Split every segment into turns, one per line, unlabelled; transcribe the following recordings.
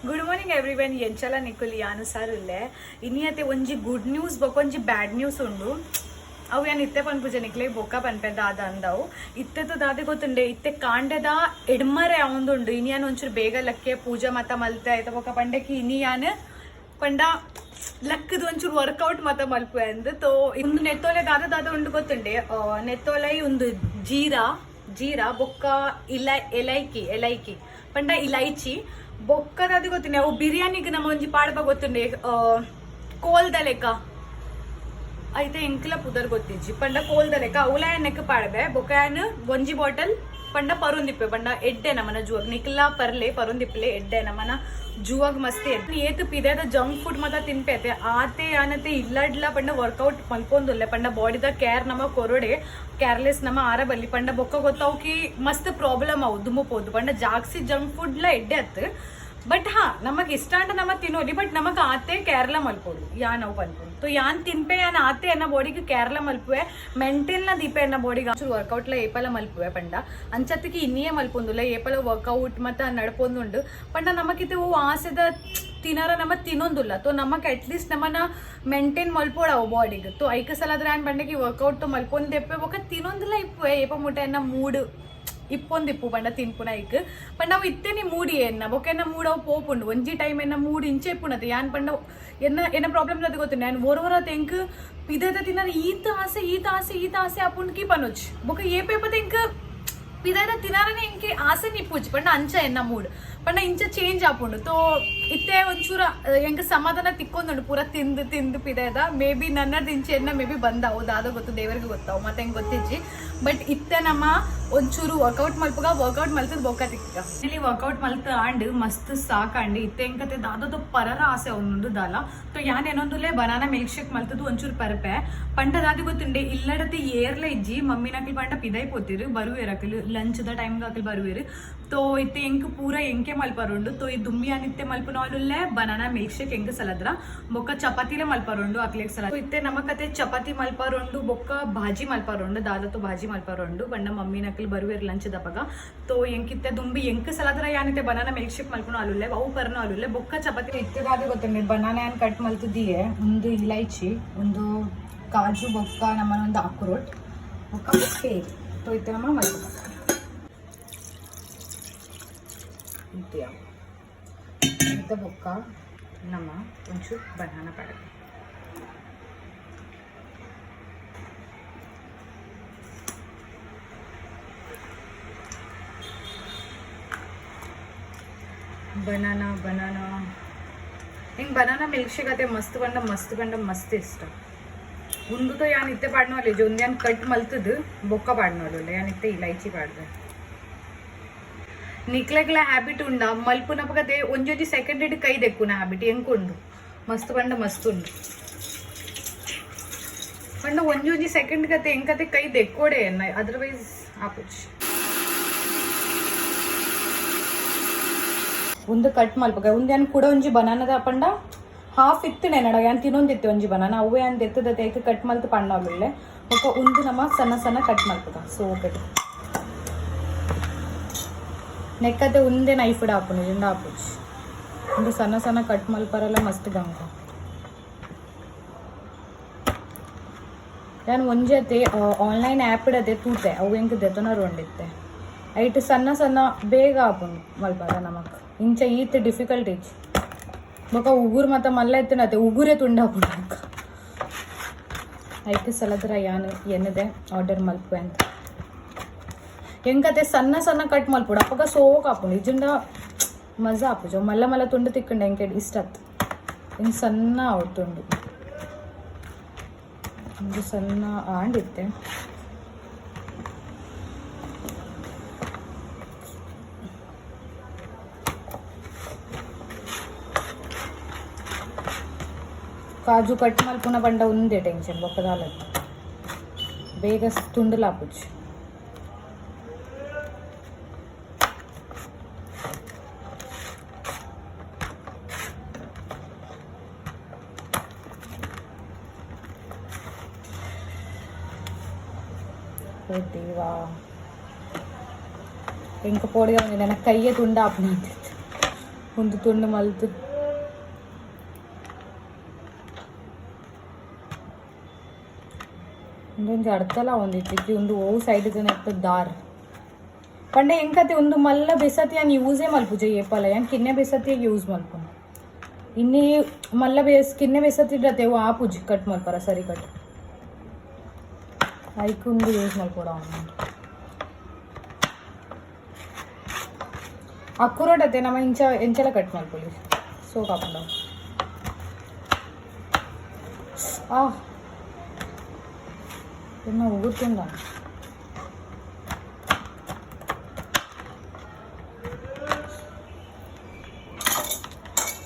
Good morning everyone ಎಂಚಲ ನಿಕ್ಕುಲಿ ಯಾನು sir ಇಲ್ಲೇ ಇನ್ನಿಯತೆ ಒಂಜಿ ಗುಡ್ ನ್ಯೂಸ್ ಬೊಕೊಂಜಿ ಬ್ಯಾಡ್ ನ್ಯೂಸ್ ಉಂಡು ಅವು ಯಾನು ಇತ್ತೆ ಪನ್ಪುಜ ನಿಕ್ಲೆ ಬೊಕ್ಕ ಪನ್ಪೆದ ಆದ ಅಂದವು ಇತ್ತೆದು ದಾದೆ ಗೊತ್ತುಂಡೆ ಇತ್ತೆ ಕಾಂಡೆದ ಎಡ್ಮರೆ ಅವಂದುಂಡು ಇನಿಯಾನು ಒಂಚೂರು ಬೇಗ ಲಕ್ಕೆ ಪೂಜೆ ಮತ ಮಲ್ತೆ ಆಯ್ತ ಬೊಕ್ಕ ಪಂಡಕ್ಕೆ ಇನಿಯಾನು ಪಂಡ ಲಕ್ಕದು ಒಂಚೂರು ವರ್ಕೌಟ್ ಮತ ಮಲ್ಪೆ ಅಂದು ತೋ ಒಂದು ನೆತ್ತೋಲೆ ದಾದ ಉಂಡು ಗೊತ್ತುಂಡೆ ನೆತ್ತೋಲೈ ಒಂದು ಜೀರಾ ಬೊಕ್ಕ ಎಲೈಕಿ ಪಂಡ ಇಲೈಚಿ ಬೊಕ್ಕದ ಅದು ಗೊತ್ತುಂಡೆ ಅವು ಬಿರಿಯಾನಿಗೆ ನಮ್ಮ ಒಂಜಿ ಪಾಡ್ಬ ಗೊತ್ತುಂಡೆ ಕೋಲ್ದ ಲೆಕ್ಕ ಐತೆ ಎಂಕ್ಲ ಪುದರ್ ಗೊತ್ತಿಜ್ಜಿ ಪಂಡ ಕೋಲ್ದ ಲೆಕ್ಕ ಅವಲ ನೆಕ್ ಪಾಡ್ಬೆ ಬೊಕ್ಕ ಒಂಜಿ ಬಾಟಲ್ ಪಂಡ ಪರುಂದಿಪ್ಪೆ ಪಂಡ ಎಡ್ಡೆ ನಮ್ಮನ ಜೂವಾಗ ನಿಕ್ಲ ಪರ್ಲೆ ಪರುಂದಿಪ್ಪಲೆ ಎಡ್ಡೆ ನಮ್ಮನ ಜೂವಾಗ ಮಸ್ತ್ ಏತು ಪಿದೆದ ಜಂಕ್ ಫುಡ್ ಮತ ತಿನ್ಪೇತೆ ಆತೆ ಆನತೆ ಇಲ್ಲಡ್ಲ ಪಂಡ ವರ್ಕೌಟ್ ಮಲ್ಕೊಂದುಲ್ಲೆ ಪಂಡ ಬಾಡಿದ ಕೇರ್ ನಮ್ಮ ಕೊರೊಡೆ ಕೇರ್ಲೆಸ್ ನಮ್ಮ ಆರ ಬಲ್ಲಿ ಪಂಡ ಬೊಕ್ಕ ಗೊತ್ತವಕಿ ಮಸ್ತ್ ಪ್ರಾಬ್ಲಮ್ ಅವು ದುಮ್ಮುಪೋದು ಪಂಡ ಜಾಸ್ತಿ ಜಂಕ್ ಫುಡ್ಲ ಎಡ್ಡೆ ಅತ್ತು ಬಟ್ ಹಾ ನಮಗೆ ಇಷ್ಟ ಅಂಟ ನಮ್ಮ ತಿನ್ನೋಲಿ ಬಟ್ ನಮಗೆ ಆತೆ ಕೇರಳ ಮಲ್ಪೋಡು ಯಾನ್ ನಾವು ಪನ್ಕೊಂಡು तो ಯಾನ್ ತಿನ್ಪೆ ಯಾನ್ ಆತೆ ಅನ್ನ ಬಾಡಿಗೆ ಕೇರಳ ಮಲ್ಪುವೆ ಮೆಂಟೇನ್ ನ ದೀಪೆ ಅನ್ನ ಬಾಡಿಗೆ ಒಂಚೂರು ವರ್ಕೌಟ್ ಲ ಏಪಲ ಮಲ್ಪುವೆ ಪಂಡ ಅಂಚತ್ತಿಗೆ ಇನ್ನಿಯೇ ಮಲ್ಪೊಂದುಲ್ಲ ಏಪಲ ವರ್ಕೌಟ್ ಮತ್ತ ನಡ್ಪೊಂದುಂಡು ಪಂಡ ನಮಕಿತ್ತು ಆಸೆದ ತಿನ್ನರ ನಮ್ಮ ತಿನ್ನೊಂದುಲ್ಲ ತೋ ನಮಕ್ ಅಟ್ಲೀಸ್ಟ್ ನಮ್ಮನ್ನ ಮೇಂಟೈನ್ ಮಲ್ಪೋಡವು ಬಾಡಿಗೆ ತೋ ಐಕ ಸಲಾದ್ರೆ ಆನ್ ಬಂಡೆಗೆ ವರ್ಕೌಟ್ ಮಲ್ಪೊಂದೆಪ್ಪೆ ಬೊಕ್ಕ ತಿನ್ನೊಂದಿಲ್ಲ ಇಪ್ಪುವೆ ಏಪ ಮುಟ್ಟ ಎನ್ನ ಮೂಡ್ ಇಪ್ಪೊಂದಿಪ್ಪು ಪಂಡ ತಿನ್ಪುನ ಐಕ್ ಪಂಡ ಅವು ಇತ್ತೇನಿ ಮೂಡಿ ಎನ್ನ ಬೊಕೆನ್ನ ಮೂಡವು ಪೋಪುಂಡು ಒಂಜಿ ಟೈಮ್ ಎನ್ನ ಮೂಡ್ ಇಂಚೆ ಇಪ್ಪುನತೆ ಯಾನ್ ಪಂಡ ಎನ್ನ ಪ್ರಾಬ್ಲಮ್ ಅದು ಗೊತ್ತಿನ ನಾನು ಓರವರ ತೆಂಕ್ ಪಿದೆದ ತಿನ್ನ ಈತ ಆಸೆ ಅಪ್ಪುಂಡ್ಕಿ ಪನೊಚ್ ಬೊಕ ಏಪೇಪ ತೆಂಕ್ ಪಿದೆದ ತಿನ್ನಾರನೆ ಇಂಕೆ ಆಸೆ ನಿಪ್ಪುಜ್ ಪಂಡ ಅಂಚ ಎನ್ನ ಮೂಡ್ ಪಂಡ ಇಂಚ ಚೇಂಜ್ ಆಪುಂಡು ತೋ ಇತ್ತೆ ಒಂಚೂರ ಎಂಕ ಸಮಾಧಾನ ತಿಕ್ಕೊಂದುಂಡು ಪೂರ ತಿಂದು ಪಿದೆದ ಮೇ ಬಿ ನನ್ನದು ಇಂಚೆ ಎನ್ನ ಮೇ ಬಿ ಬಂದಾವು ದಾದ ಗೊತ್ತು ದೇವರಿಗೆ ಗೊತ್ತಾವು ಮತ್ತೆ ಹೆಂಗೆ ಗೊತ್ತಿಜ್ಜಿ ಬಟ್ ಇತ್ತೆ ನಮ್ಮ ಒಂಚೂರು ವರ್ಕೌಟ್ ಮಲ್ಪಗ ವರ್ಕೌಟ್ ಮಲ್ತದ ಬೊಕ್ಕ ತಿಕ್ಕ ಇಲ್ಲಿ ವರ್ಕೌಟ್ ಮಲ್ತ ಆಂಡ್ ಮಸ್ತ್ ಸಾಕಂಡು ಇತ್ತೆ ಎಂಕತೆ ದಾದದು ಪರರ ಆಸೆ ಒಂದೊಂದು ದಾಲ ತೋ ಯಾನ್ ಏನೊಂದುಲೆ ಬನಾನಾ ಮಿಲ್ಕ್ ಶೇಕ್ ಮಲ್ತದು ಒಂಚೂರು ಪರಪೆ ಪಂಡ ದಾದಿ ಗೊತ್ತುಂಡೆ ಇಲ್ಲಡತೆ ಏರ್ಲ ಇಜ್ಜಿ ಮಮ್ಮಿನಕಲ್ ಪಂಡ ಪಿದೈ ಪೋತಿರು ಬರುವೇರಕಲ್ ಲಂಚ್ದ ಟೈಮ್ಗೆ ಅಕಲ್ ಬರುವೇರು ತೋ ಇತ್ತೆ ಎಂಕ್ ಪೂರ ಎಂಕೆ ಮಲ್ಪರುಂಡು ತೋ ಈ ದುಮ್ಮಿ ಅನಿತ್ತೆ ಮಲ್ಪನೊಲ್ಲೇ ಬನಾನಾ ಮಿಲ್ಕ್ ಶೇಕ್ ಎಂಕ್ ಸಲದ್ರ ಬೊಕ್ಕ ಚಪಾತಿಲೆ ಮಲ್ಪರುಂಡು ಅಕ್ಲೆಗ್ ಸಲ ಇತ್ತೆ ನಮಕತೆ ಚಪಾತಿ ಮಲ್ಪರುಂಡು ಬೊಕ್ಕ ಭಾಜಿ ಮಲ್ಪರುಂಡು ದಾದತ್ತು ಭಾಜಿ ಮಲ್ಪರುಂಡು ಬಣ್ಣ ಮಮ್ಮಿನಕಲ್ ಬರುವೇರು ಲಂಚ್ ದಪಗ ತೋ ಎಂಕಿತ್ತೆ ದುಂಬಿ ಎಂಕ್ ಸಲದ್ರ ಯಾನಿತ್ತೆ ಬನಾನಾ ಮಿಲ್ಕ್ ಶೇಕ್ ಮಲ್ಪನು ಅಲ್ಲುಲ್ಲೆ ಅವು ಪರ್ನು ಅಲ್ಲುಲ್ಲೆ ಬೊಕ್ಕ ಚಪಾತಿ ಇತ್ತದಾದ ಗೊತ್ತಂడి ಬನಾನಾ ಏನ್ ಕಟ್ ಮಲ್ತಿದ್ದೀಯೆ ಒಂದು ಇಲೈಚಿ ಒಂದು ಕಾಜು ಬೊಕ್ಕ ನಮ್ಮನ ಒಂದು ಅಕ್ರೋಟ್ ಬೊಕ್ಕ ಬೊಕ್ಕೆ ತೋ ಇತ್ತೆ ನಮ್ಮ ಮಲ್ಪು ಇಂತ ಬೊಕ್ಕ ನಮ್ಮ ಒಂಚೂರು ಬನಾನಾ ಪಡ ಬನಾನಾ ಹಿಂಗೆ ಬನಾನಾ ಮಿಲ್ಕ್ ಶೇಕ್ ಅದೇ ಮಸ್ತ್ ಮಸ್ತ್ ಇಷ್ಟ ಉಂದು ಯಾನ್ ಇತ್ತೆ ಪಾಡ್ನೋಲ್ಲ ಜೊಂದು ಯಾನ್ ಕಟ್ ಮಲ್ತದು ಬೊಕ್ಕ ಪಾಡ್ನೋಲ್ಲ ಯಾನ್ ಇತ್ತೆ ಇಲೈಚಿ ಪಾಡ್ದೆ ನಿಕ್ಲೆಗ್ಲ ಹ್ಯಾಬಿಟ್ ಉಂಡ ಮಲ್ಪುನಪಗತೆ ಒಂಜೊಂಜಿ ಸೆಕೆಂಡ್ ಇಡ್ ಕೈ ದೆಕ್ಕುನ ಹ್ಯಾಬಿಟ್ ಎಂಕುಂಡು ಮಸ್ತ್ ಉಂಡು ಪಂಡ ಒಂಜೊಂಜಿ ಸೆಕೆಂಡ್ ಕತೆ ಎಂಕತೆ ಕೈ ದೆಕ್ಕೋಡೆ ಎನ್ನ ಅದರ್ವೈಸ್ ಆಪುಚ್ ಒಂದು ಕಟ್ ಮಲ್ಪಗ ಒಂದು ಯಾನ್ ಕೂಡ ಒಂಜಿ ಬನಾನದ ಪಂಡ ಹಾಫ್ ಇತ್ತು ನೆನಡ ಯಾನ್ ತಿನ್ನೊಂದಿತ್ತು ಒಂಜಿ ಬನಾನ ಅವು ಯಾನ್ ದೆತ್ತದತೆ ಐಕ ಕಟ್ ಮಲ್ತು ಪಣ್ಣೊಳ್ಳೆ ಒಕ್ಕ ಒಂದು ನಮ್ಮ ಸಣ್ಣ ಕಟ್ ಮಲ್ಪಗ ಸೋಪೆಟ್ ನೆಕ್ಕತೆ ಒಂದೇ ನೈಫ್ ಆಪುನ ಜಿಂದ ಆಪುಚ್ ಒಂದು ಸಣ್ಣ ಕಟ್ ಮಲ್ಪರಲ್ಲ ಮಸ್ತ್ ಗಂಗ ನಾನು ಒಂಜತೆ ಆನ್ಲೈನ್ ಆ್ಯಪ್ ಇಡತೆ ತೂತೆ ಅವು ಹೆಂಗೆ ದೆತನ ರೋಂಡಿತ್ತೆ ಐಟ್ ಸಣ್ಣ ಬೇಗ ಆಪುಂಡು ಮಲ್ಪದ ನಮಕ್ ಇಂಚ ಈತ್ ಡಿಫಿಕಲ್ಟ್ ಇಚ್ ಬೊಕ ಉಗುರು ಮತ್ತ ಮಲ್ಲ ಎತ್ತನತೆ ಉಗುರೇ ತುಂಡಾಪುಂಡು ಅಕ್ಕ ಐಟ್ ಸಲದ್ರ ಯಾನು ಎನ್ನದೆ ಆರ್ಡರ್ ಮಲ್ಪೆ ಅಂತ ಎಂಕತೆ ಸಣ್ಣ ಕಟ್ ಮಲ್ಪುಡು ಅಪ್ಪಗ ಸೋಕ್ ಆಪುಂಡು ಇಜುಂಡ ಮಜಾ ಆಪುಜು ಮಲ್ಲ ತುಂಡು ತಿಕ್ಕಂಡು ಎಂಕೆ ಇಷ್ಟ ಆತು ಇನ್ನು ಸಣ್ಣ ಅವತ್ತುಂಡು ಒಂದು ಸಣ್ಣ ಆಂಡಿತ್ತೆ ಕಾಜು ಕಟ್ ಮಲ್ಪುನ ಪಂಡ ಒಂದೇ ಟೆನ್ಷನ್ ಬೊಕ್ಕದಾಲತ್ತು ಬೇಗ ತುಂಡಲಾಪುಜು ದೇವಾ ಎಂಕ ಪೋಡಿದ ನನ್ನ ಕೈಯೇ ತುಂಡ ಆಪುನ ಒಂದು ತುಂಡು ಮಲ್ತು ಒಂದೊಂದು ಅಡ್ತಲ್ಲ ಒಂದಿತ್ತು ಒಂದು ಓ ಸೈಡ್ ಜನ ದಾರ್ ಪಂಡೆ ಹೆಂಗತೆ ಒಂದು ಮಲ್ಲ ಬೆಸತಿ ನಾನು ಯೂಸೇ ಮಲ್ಪುಜೆ ಏಪಲ್ಲ ಯಾನ್ ಕಿನ್ನೆ ಬೆಸತಿಯಾಗಿ ಯೂಸ್ ಮಲ್ಪುನು ಇನ್ನಿ ಮಲ್ಲ ಕಿನ್ನೆ ಬೆಸತಿಡ್ರತೆವು ಆ ಪೂಜೆ ಕಟ್ ಮಲ್ಪರ ಸರಿ ಕಟ್ ಐಕೊಂದು ಯೂಸ್ ಮಲ್ಪೋಡ ಅಕ್ಕುರೋಟತೆ ನಮ್ಮ ಎಂಚಲ ಕಟ್ ಮಲ್ಪೊಲಿ ಸೊ ಕಾಪಂಡ ಇನ್ನು ಹೋಗುತ್ತಿಂದ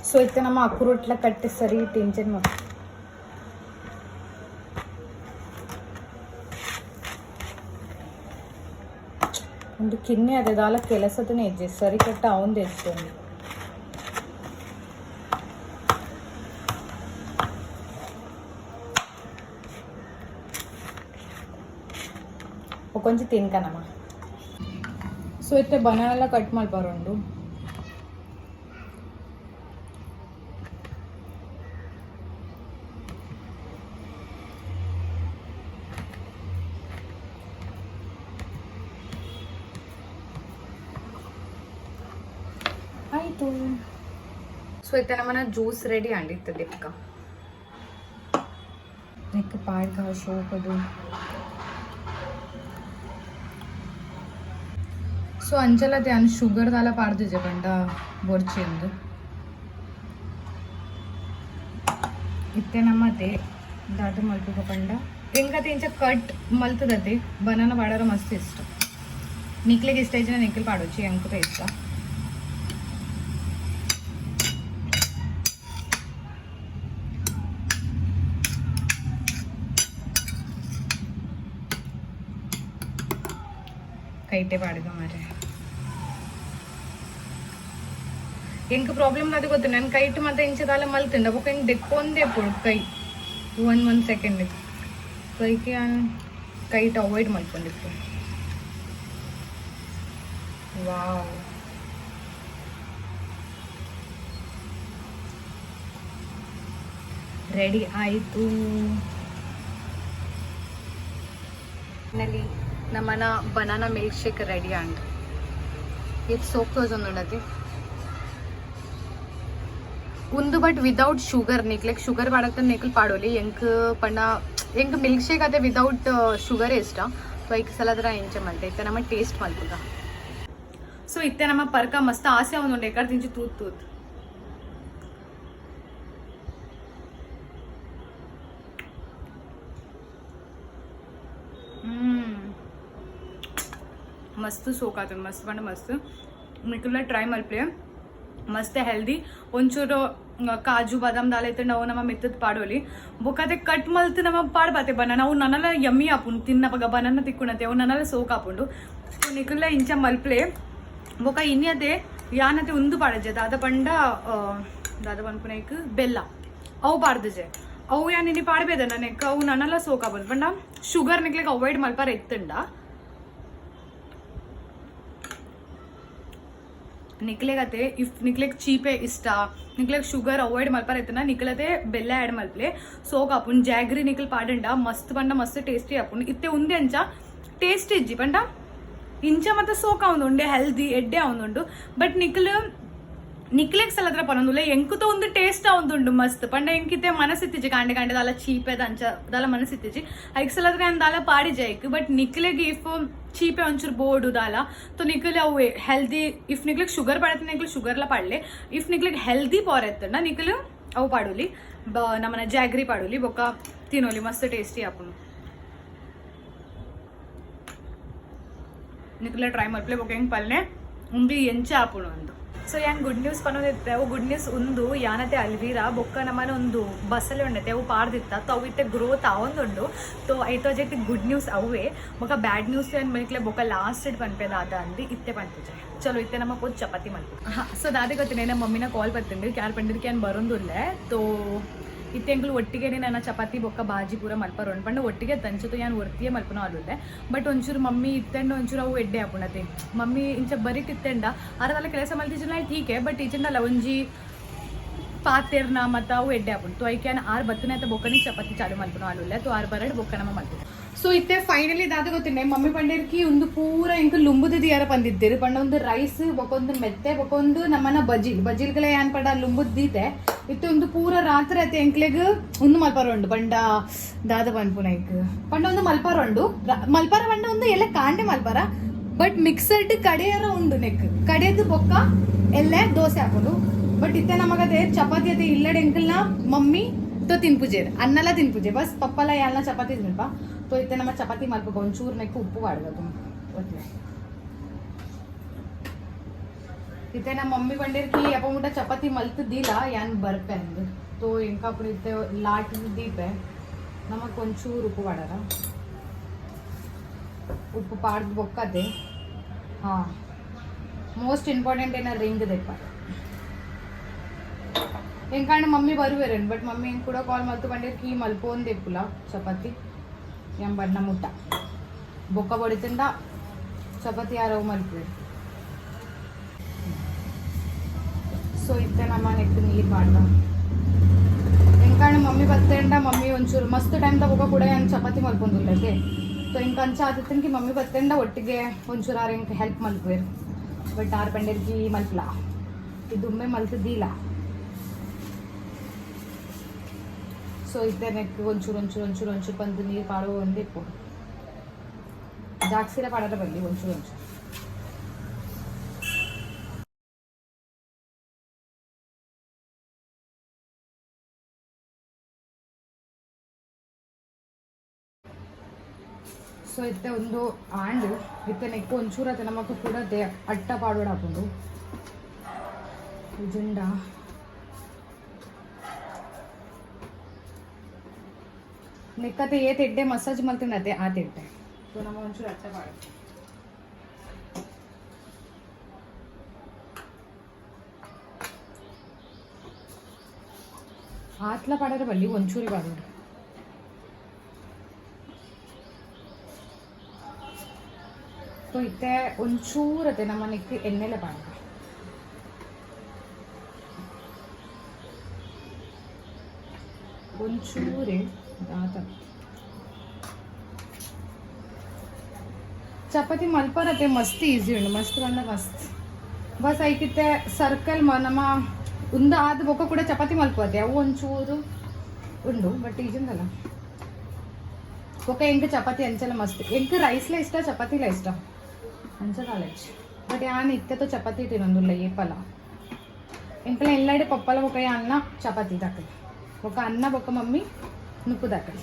ಸೊ ಇತ್ತೆ ನಮ್ಮ ಅಕ್ಕುರೊಟ್ಲ ಕಟ್ಟಿ ಸರಿ ಟೆನ್ಷನ್ ಮಾಡಿ ಒಂದು ಕಿನ್ನೆ ಅದೇ ದಾಲ ಕೆಲಸದನೇ ಹೆಜ್ಜೆ ಸರಿ ಕಟ್ಟ ಅವಂದು ಹೆಜ್ಜೆ ಕೊಂಚ ತಿನ್ಕನಮ್ಮ ಸೊ ಇತ್ತೆ ಬನಾನೆಲ್ಲ ಕಟ್ ಮಲ್ಪರುಂಡು ಆಯಿತು ಸೊ ಇತ್ತೆ ನಮ್ಮನ ಜ್ಯೂಸ್ ರೆಡಿ ಅಂಡಿತ್ತು ದಿಕ್ಕ ದಿಕ್ಕ ಪಾಡ್ಗ ಶೋಕದು ಸೊ ಅಂಚಲತೆ ಅನ್ ಶುಗರ್ ದಾಲ ಪಾಡ್ದಿಜೆ ಪಂಡ ಬೊರ್ಚಿ ಎಂದು ಇತ್ತೆ ನಮ್ಮತೆ ದಾದ ಮಲ್ಪುಗ ಪಂಡ ಹೆಂಗತೆ ಇಂಚ ಕಟ್ ಮಲ್ತದತೆ ಬನಾನ ಪಾಡೋರ ಮಸ್ತ್ ಇಷ್ಟ ನಿಕ್ಲಿಗೆ ಇಷ್ಟ ಇಷ್ಟ ನಿಕ್ಲಿ ಪಾಡೋಚಿ ಅಂಕುತ ಇಷ್ಟ ಕೈಟೆ ಪಾಡಿದ ಮಾರೆ ಎಂಕ್ ಪ್ರಾಬ್ಲಮ್ ಅದು ಗೊತ್ತು ನನ್ನ ಕೈಟ್ ಮತ್ತೆ ಇಂಚದಾಲ ಮಲ್ತಿಂದ ಬೊಕ್ಕ ಹಿಂಗೆ ದೆಕ್ಕೊಂದೇ ಪುಡು ಕೈ ಒಂದು ಸೆಕೆಂಡ್ ಕೈಗೆ ಕೈಟ್ ಅವಾಯ್ಡ್ ಮಾಡ್ಕೊಂಡಿತ್ತು ವಾವ್ ರೆಡಿ ಆಯಿತು ನಮ್ಮನ banana milkshake ready and ಇದು ಸೋಪ್ ತೋಜೊಂದುಂಡತಿ ಒಂದು ಬಟ್ ವಿದೌಟ್ ಶುಗರ್ ನಿಕ್ಲೆಕ್ ಶುಗರ್ ಪಾಡಕ್ತ ನಿಕ್ಲ್ ಪಾಡೋಲಿ ಎಂಕ್ ಪಂಡ ಎಂಕ್ ಮಿಲ್ಕ್ ಶೇಕ್ ಅದೇ ವಿದೌಟ್ ಶುಗರ್ ಇಷ್ಟ ಸೊ ಐಕ್ ಸಲದ್ರ ಎಂಚೆ ಮಲ್ತೆ ಇತ್ತೆ ನಮ್ಮ ಟೇಸ್ಟ್ ಮಲ್ಪುಗ ಸೊ ಇತ್ತೆ ನಮ್ಮ ಪರ್ಕ ಮಸ್ತ್ ಆಸೆ ಒಂದುಂಡು ಎಕಡ್ ತಿಂಚಿ ತೂತ್ ಮಸ್ತ್ ಸೋಕ್ ಆತದ ಮಸ್ತ್ ಪಂಡ ಮಸ್ತ್ ನಿಕ್ಲ ಟ್ರೈ ಮಲ್ಪ್ಲೆ ಮಸ್ತ್ ಹೆಲ್ದಿ ಒಂಚೂರು ಕಾಜು ಬಾದಾಮ್ ದಾಲ್ ಐತೆ ನಾವು ನಮ್ಮ ಮಿತ್ತದ ಪಾಡೋಲಿ ಬೊಕ್ಕತೆ ಕಟ್ ಮಲ್ತ್ ನಮ್ಮ ಪಾಡ್ಬಾತೆ ಬನಾನ ಅವು ನನ್ನಲ್ಲ ಯಮ್ಮಿ ಆಪುಂಡು ತಿನ್ನಪಗ ಬನಾನ ತಿಕ್ಕುಣತೆ ಅವು ನನ್ನಲ್ಲ ಸೋಕ್ ಆಪುಂಡು ಸೊ ನಿಕ್ಲ ಇಂಚ ಮಲ್ಪ್ಲೆ ಬೊಕ್ಕ ಇನ್ನತೆ ಯಾನತೆ ಉಂದು ಪಾಡಜೆ ದಾದ ಪಂಡ ದಾದ ಪನ್ಪುನೈಕ್ ಬೆಲ್ಲ ಅವು ಪಾಡ್ದಜೆ ಅವು ಯಾನ್ ಇನ್ನಿ ಪಾಡ್ಬೇದ ನನಗೆ ಅವು ನನ್ನಲ್ಲ ಸೋಕ್ ಆಪುಂಡು ಪಂಡ ಶುಗರ್ ನಿಕ್ಲೆಗ್ ಅವಾಯ್ಡ್ ಮಲ್ಪಾರ ಎತ್ತಂಡ ನಿಕ್ಲೆಗತೆ ಇಫ್ ನಿಕ್ಲೆಗ್ ಚೀಪೆ ಇಷ್ಟ ನಿಕ್ಲೆಗ್ ಶುಗರ್ ಅವಾಯ್ಡ್ ಮಲ್ಪಾರ ಐತನ ನಿಕ್ಲತೆ ಬೆಲ್ಲ ಆ್ಯಡ್ ಮಲ್ಪ್ಲೆ ಸೋಕ್ ಆಪುಂಡು ಜಾಗ್ರಿ ನಿಕ್ಲ್ ಪಾಡಂಡ ಮಸ್ತ್ ಪಂಡ ಮಸ್ತ್ ಟೇಸ್ಟಿ ಆಪುಂಡು ಇತ್ತೆ ಉಂದೆ ಅಂಚ ಟೇಸ್ಟ್ ಇಜ್ಜಿ ಪಂಡ ಇಂಚ ಮತ್ತೆ ಸೋಕ ಅವನುಂಡೆ ಹೆಲ್ದಿ ಎಡ್ಡೆ ಅವನುಂಡು ಬಟ್ ನಿಕ್ಲೆಗ್ ಸಲದ್ರ ಪನೊಂದುಲೆ ಎಂಕುತ ಒಂದು ಟೇಸ್ಟ್ ಅವನುಂಡು ಮಸ್ತ್ ಪಂಡ ಎಂಕಿತ್ತೆ ಮನಸ್ಸಿತ್ತಿಜಿ ಕಾಂಡೆ ಕಾಂಡೆ ದಾಲ ಚೀಪೆದ ಅಂಚ ದಾಲ ಮನಸ್ಸಿತ್ತಿಜಿ ಐಕ್ ಸಲದ್ರ ಅನ್ ದಾಲ ಪಾಡಿಜೆ ಐಕ್ ಬಟ್ ನಿಕ್ಲೆಗ್ ಇಫ್ ಚೀಪೆ ಒಂಚೂರು ಬೋರ್ಡು ದಾಲ तो निकले अವು ಹೆಲ್ದಿ ಇಫ್ ನಿಕ್ಲೆಗ್ ಶುಗರ್ ಪಾಡತ್ತೆ ನಿಕ್ಲೆಗ್ ಶುಗರ್ಲ ಪಾಡ್ಲೆ ಇಫ್ ನಿಕ್ಲೆಗ್ ಹೆಲ್ದಿ ಪಾರೆತ್ತಂಡ ನಿಕ್ಲೆ ಅವು ಪಾಡೋಲಿ ನಮ್ಮನ ಜಾಗ್ರಿ ಪಾಡೋಲಿ ಬೊಕ್ಕ ತಿನ್ನೋಲಿ ಮಸ್ತ್ ಟೇಸ್ಟಿ ಆಪುನು ನಿಕ್ಲೆ ಟ್ರೈ ಮಲ್ಪ್ಲೆ ಬೊಕ್ಕ ಹೆಂಗೆ ಪಲ್ಲೆ ಉಂಬಿ ಎಂಚ ಆಪುನು ಅಂದು ಸೊ ಯಾನ್ ಗುಡ್ ನ್ಯೂಸ್ ಪನ್ನೋದಿತ್ತೆ ಅವು ಗುಡ್ ನ್ಯೂಸ್ ಒಂದು ಯಾನತೆ ಅಲ್ವೀರಾ ಬೊಕ್ಕ ನಮ್ಮನ ಒಂದು ಬಸ್ಸಲ್ಲಿ ಉಂಡತೆ ಅವು ಪಾಡ್ದಿತ್ತ ತೊ ಅವು ಇತ್ತೆ ಗ್ರೋತ್ ಅವೊಂದುಂಡು ತೊ ಐತೋ ಜೊತೆ ಗುಡ್ ನ್ಯೂಸ್ ಅವೇ ಬೊಕ್ಕ ಬ್ಯಾಡ್ ನ್ಯೂಸ್ ಏನು ಮಲ್ಕ್ಲೆ ಬೊಕ್ಕ ಲಾಸ್ಟ್ ಪನ್ಪೆ ದಾದ ಅಂದು ಇತ್ತೆ ಪನ್ಪುಜೆ ಚಲೋ ಇತ್ತೆ ನಮ್ಮ ಪೋದ್ ಚಪಾತಿ ಮಲ್ಪು ಸೊ ದಾದೆ ಗೊತ್ತಿನ ನಮ್ಮ ಮಮ್ಮಿನ ಕಾಲ್ ಬರ್ತಿಂಡು ಕ್ಯಾರ್ ಪಂಡಿದಕ್ಕೆ ಏನು ಬರೋದಿಲ್ಲ ತೋ ಇತ್ತೆ ಎಂಕ್ಲು ಒಟ್ಟಿಗೆ ನನ್ನ ಚಪಾತಿ ಬೊಕ್ಕ ಬಾಜಿ ಪೂರ ಮಲ್ಪರೋಣ ಪಂಡ ಒಟ್ಟಿಗೆ ತಂಚತು ಯಾನ್ ಒರ್ತಿಯೇ ಮಲ್ಪನೋ ಅಲ್ಲುಲ್ಲೆ ಬಟ್ ಒಂಚೂರು ಮಮ್ಮಿ ಇತ್ತೆಂಡ ಒಂಚೂರು ಅವು ಎಡ್ಡೆ ಆಪುಣತೆ ಮಮ್ಮಿ ಇಂಚ ಬರೀಕ್ ಇತ್ತೆಂಡ ಅರದಲ್ಲ ಕೆಲಸ ಮಲ್ತಿಜನ ಟೀಕೆ ಬಟ್ ಈಚಂಡಲ್ಲ ಒಂಜಿ ಪಾತೆರ್ನ ಮತ್ತು ಅವು ಎಡ್ಡೆ ಆಪುಂಡು ತೋ ಐಕೆ ಆರು ಬತ್ತನೆ ಅಂತ ಬೊಕ್ಕನಿ ಚಪಾತಿ ಚಾಲು ಮಲ್ಪನೋ ಅಲ್ಲುಲ್ಲೆ ತೋ ಆರು ಬರಡು ಬೊಕ್ಕ ನಮ್ಮ ಮಲ್ಪು ಸೊ ಇತ್ತೆ ಫೈನಲಿ ದಾದ ಗೊತ್ತಿನ ಮಮ್ಮಿ ಪಂಡೇರ್ಕಿ ಒಂದು ಪೂರ ಇಂಕ ಲುಂಬುದ ದಿಯಾರ ಬಂದಿದ್ದೀರಿ ಪಂಡ ಒಂದು ರೈಸ್ ಬೊಕೊಂದು ಮೆತ್ತೆ ಬೊಕೊಂದು ನಮ್ಮನ ಬಜಿಲ್ಗಳೇ ಏನ್ ಪಂಡ ಲುಂಬುದ್ದೀತೆ ಇತ್ತೆ ಒಂದು ಪೂರ ರಾತ್ರಿ ಅತ್ತೆ ಎಂಕ್ಲೆಗ್ ಒಂದು ಮಲ್ಪಾರೊಂಡು ಪಂಡ ದಾದ ಪನ್ಪುನೈಕ್ ಪಂಡ ಒಂದು ಮಲ್ಪಾರೊಂಡು ಮಲ್ಪಾರ ಪಂಡ ಒಂದು ಎಲ್ಲ ಕಾಂಡೆ ಮಲ್ಪಾರ ಬಟ್ ಮಿಕ್ಸಡ್ ಕಡೆಯರ ಉಂಡು ನೆಕ್ ಕಡೆದು ಬೊಕ್ಕ ಎಲ್ಲೇ ದೋಸೆ ಹಾಕೋದು ಬಟ್ ಇತ್ತೆ ನಮಗದೆ ಚಪಾತಿ ಅದೇ ಇಲ್ಲಡೆ ಎಂಕಲ್ನ ಮಮ್ಮಿ ತೋ ತಿನ್ಪುಜೇರ್ ಅನ್ನಲ್ಲ ತಿನ್ಪುಜೆ ಬಸ್ ಪಪ್ಪಲ ಯಾಲ್ನ ಚಪಾತಿ ತಿನ್ಪ ತೋ ಇತ್ತೆ ನಮ್ಮ ಚಪಾತಿ ಮಲ್ಪಕ ಒಂಚೂರು ನೆಕ್ಕು ಉಪ್ಪು ವಾಡ್ಬೋದು ಗೊತ್ತಿಲ್ಲ ಇತ್ತೆ ನಮ್ಮ ಮಮ್ಮಿ ಬಂದಿರ್ಕಿ ಅಪ್ಪ ಮುಟ್ಟ ಚಪಾತಿ ಮಲ್ತದಿಲ್ಲ ಯಾನ್ ಬರ್ಪೆ ಅಂದು ತೋ ಎಂಕಾಪುರ ಇತ್ತೆ ಲಾಟ್ ದೀಪೆ ನಮಕ್ ಒಂಚೂರು ಉಪ್ಪು ವಾಡಾರ ಉಪ್ಪು ಪಾಡ್ದು ಬೊಕ್ಕತೆ ಹಾಂ ಮೋಸ್ಟ್ ಇಂಪಾರ್ಟೆಂಟ್ ಏನ ರಿಂಗ್ ದೆಪ್ಪ ಎಂಕಾಂಡ ಮಮ್ಮಿ ಬರುವೆರೇನು ಬಟ್ ಮಮ್ಮಿ ಹೆಂಗೆ ಕೂಡ ಕಾಲ್ ಮಲ್ತು ಬಂದಿರ್ಕಿ ಮಲ್ಪೋನ್ ದೆಪ್ಪುಲ ಚಪಾತಿ ಎಂಬಣ್ಣ ಮುಟ್ಟ ಬೊಕ್ಕ ಬಡಿತಿಂದ ಚಪಾತಿ ಯಾರವು ಮಲ್ಪುವೆ ಸೊ ಇತ್ತೆ ನಮ್ಮ ನೆಕ್ಕು ನೀರು ಮಾಡ್ದ ಎಂಕಾಣ ಮಮ್ಮಿ ಬತ್ತೇಂಡ ಮಮ್ಮಿ ಒಂಚೂರು ಮಸ್ತ್ ಟೈಮ್ ತಗೋಕ ಕೂಡ ಏನು ಚಪಾತಿ ಮಲ್ಪೊಂದಿಲ್ಲದೆ ಸೊ ಹಿಂಗೆ ಕಂಚ ಆದಿತ್ತನ್ಕಿ ಮಮ್ಮಿ ಬತ್ತೇಂಡ ಒಟ್ಟಿಗೆ ಒಂಚೂರು ಆರು ಹಿಂಗೆ ಹೆಲ್ಪ್ ಮಲ್ಪುವೇರು ಬಟ್ ಆರು ಪಂಡೇರ್ಕಿ ಮಲ್ಪಲ ಇದುಮ್ಮೆ ಮಲ್ತದಿಲ್ಲ ಸೊ ಇತ್ತೆ ನೆಕ್ ಒಂಚೂರು ಬಂದು ನೀರು ಪಾಡೋ ಒಂದೇ ಇಪ್ಪು ಜಾಕ್ಸಿಲ ಪಾಡದ ಬಂದು ಒಂಚೂರು ಸೊ ಇತ್ತೆ ಒಂದು ಆಂಡು ಇತ್ತೆ ನೆಕ್ಕು ಒಂಚೂರು ಅತ್ತೆ ನಮಕ್ ಕೂಡ ಅಟ್ಟ ಪಾಡೋಡು ಹಾಕೊಂಡು ಜುಂಡ ನೆಕ್ಕತೆ ಏ ತೆಡ್ಡೆ ಮಸಾಜ್ ಮಲ್ತಿಂಡತೆ ಆ ತೆಡ್ಡೆ ಸೊ ನಮ್ಮ ಒಂಚೂರು ಅಟ್ಟ ಪಾಡು ಆತ್ಲ ಪಾಡೋರ ಬಲ್ಲಿ ಒಂಚೂರಿ ಪಾಡೋಡು ಸೊ ಇತ್ತೆ ಒಂಚೂರತೆ ನಮ್ಮ ನೆಕ್ಕು ಎಣ್ಣೆಲೆ ಪಾಡೋದು ಒಂಚೂರೇ ಚಪಾತಿ ಮಲ್ಪರತೆ ಮಸ್ತ್ ಈಸಿ ಉಂಡು ಮಸ್ತ್ ಬಂದ ಮಸ್ತ್ ಬಸ್ ಐಕಿತ್ತೆ ಸರ್ಕಲ್ ನಮ್ಮ ಉಂದ ಆದ ಬೊಕ್ಕ ಕೂಡ ಚಪಾತಿ ಮಲ್ಪದೆ ಅವು ಒಂಚೂರು ಉಂಡು ಬಟ್ ಈಜಿಂದಲ್ಲ ಬೊಕ್ಕ ಎಂಕ್ ಚಪಾತಿ ಅಂಚಲ ಮಸ್ತ್ ಎಂಕ್ ರೈಸ್ಲ ಇಷ್ಟ ಚಪಾತಿಲ ಇಷ್ಟ ಅಂಚ ಕಾಲೇಜ್ ಬಟ್ ಯಾನ್ ಇತ್ತೆ ಚಪಾತಿ ತಿನ್ನೊಂದುಲ್ಲ ಏಪಲ ಎಂಕಲ ಎಲ್ಲಡೆ ಪಪ್ಪಲ ಬೊಕ್ಕ ಅನ್ನ ಚಪಾತಿ ದಾಕಲಿ ఒక అన్న ఒక మమ్మీ నుప్పు దక్కడి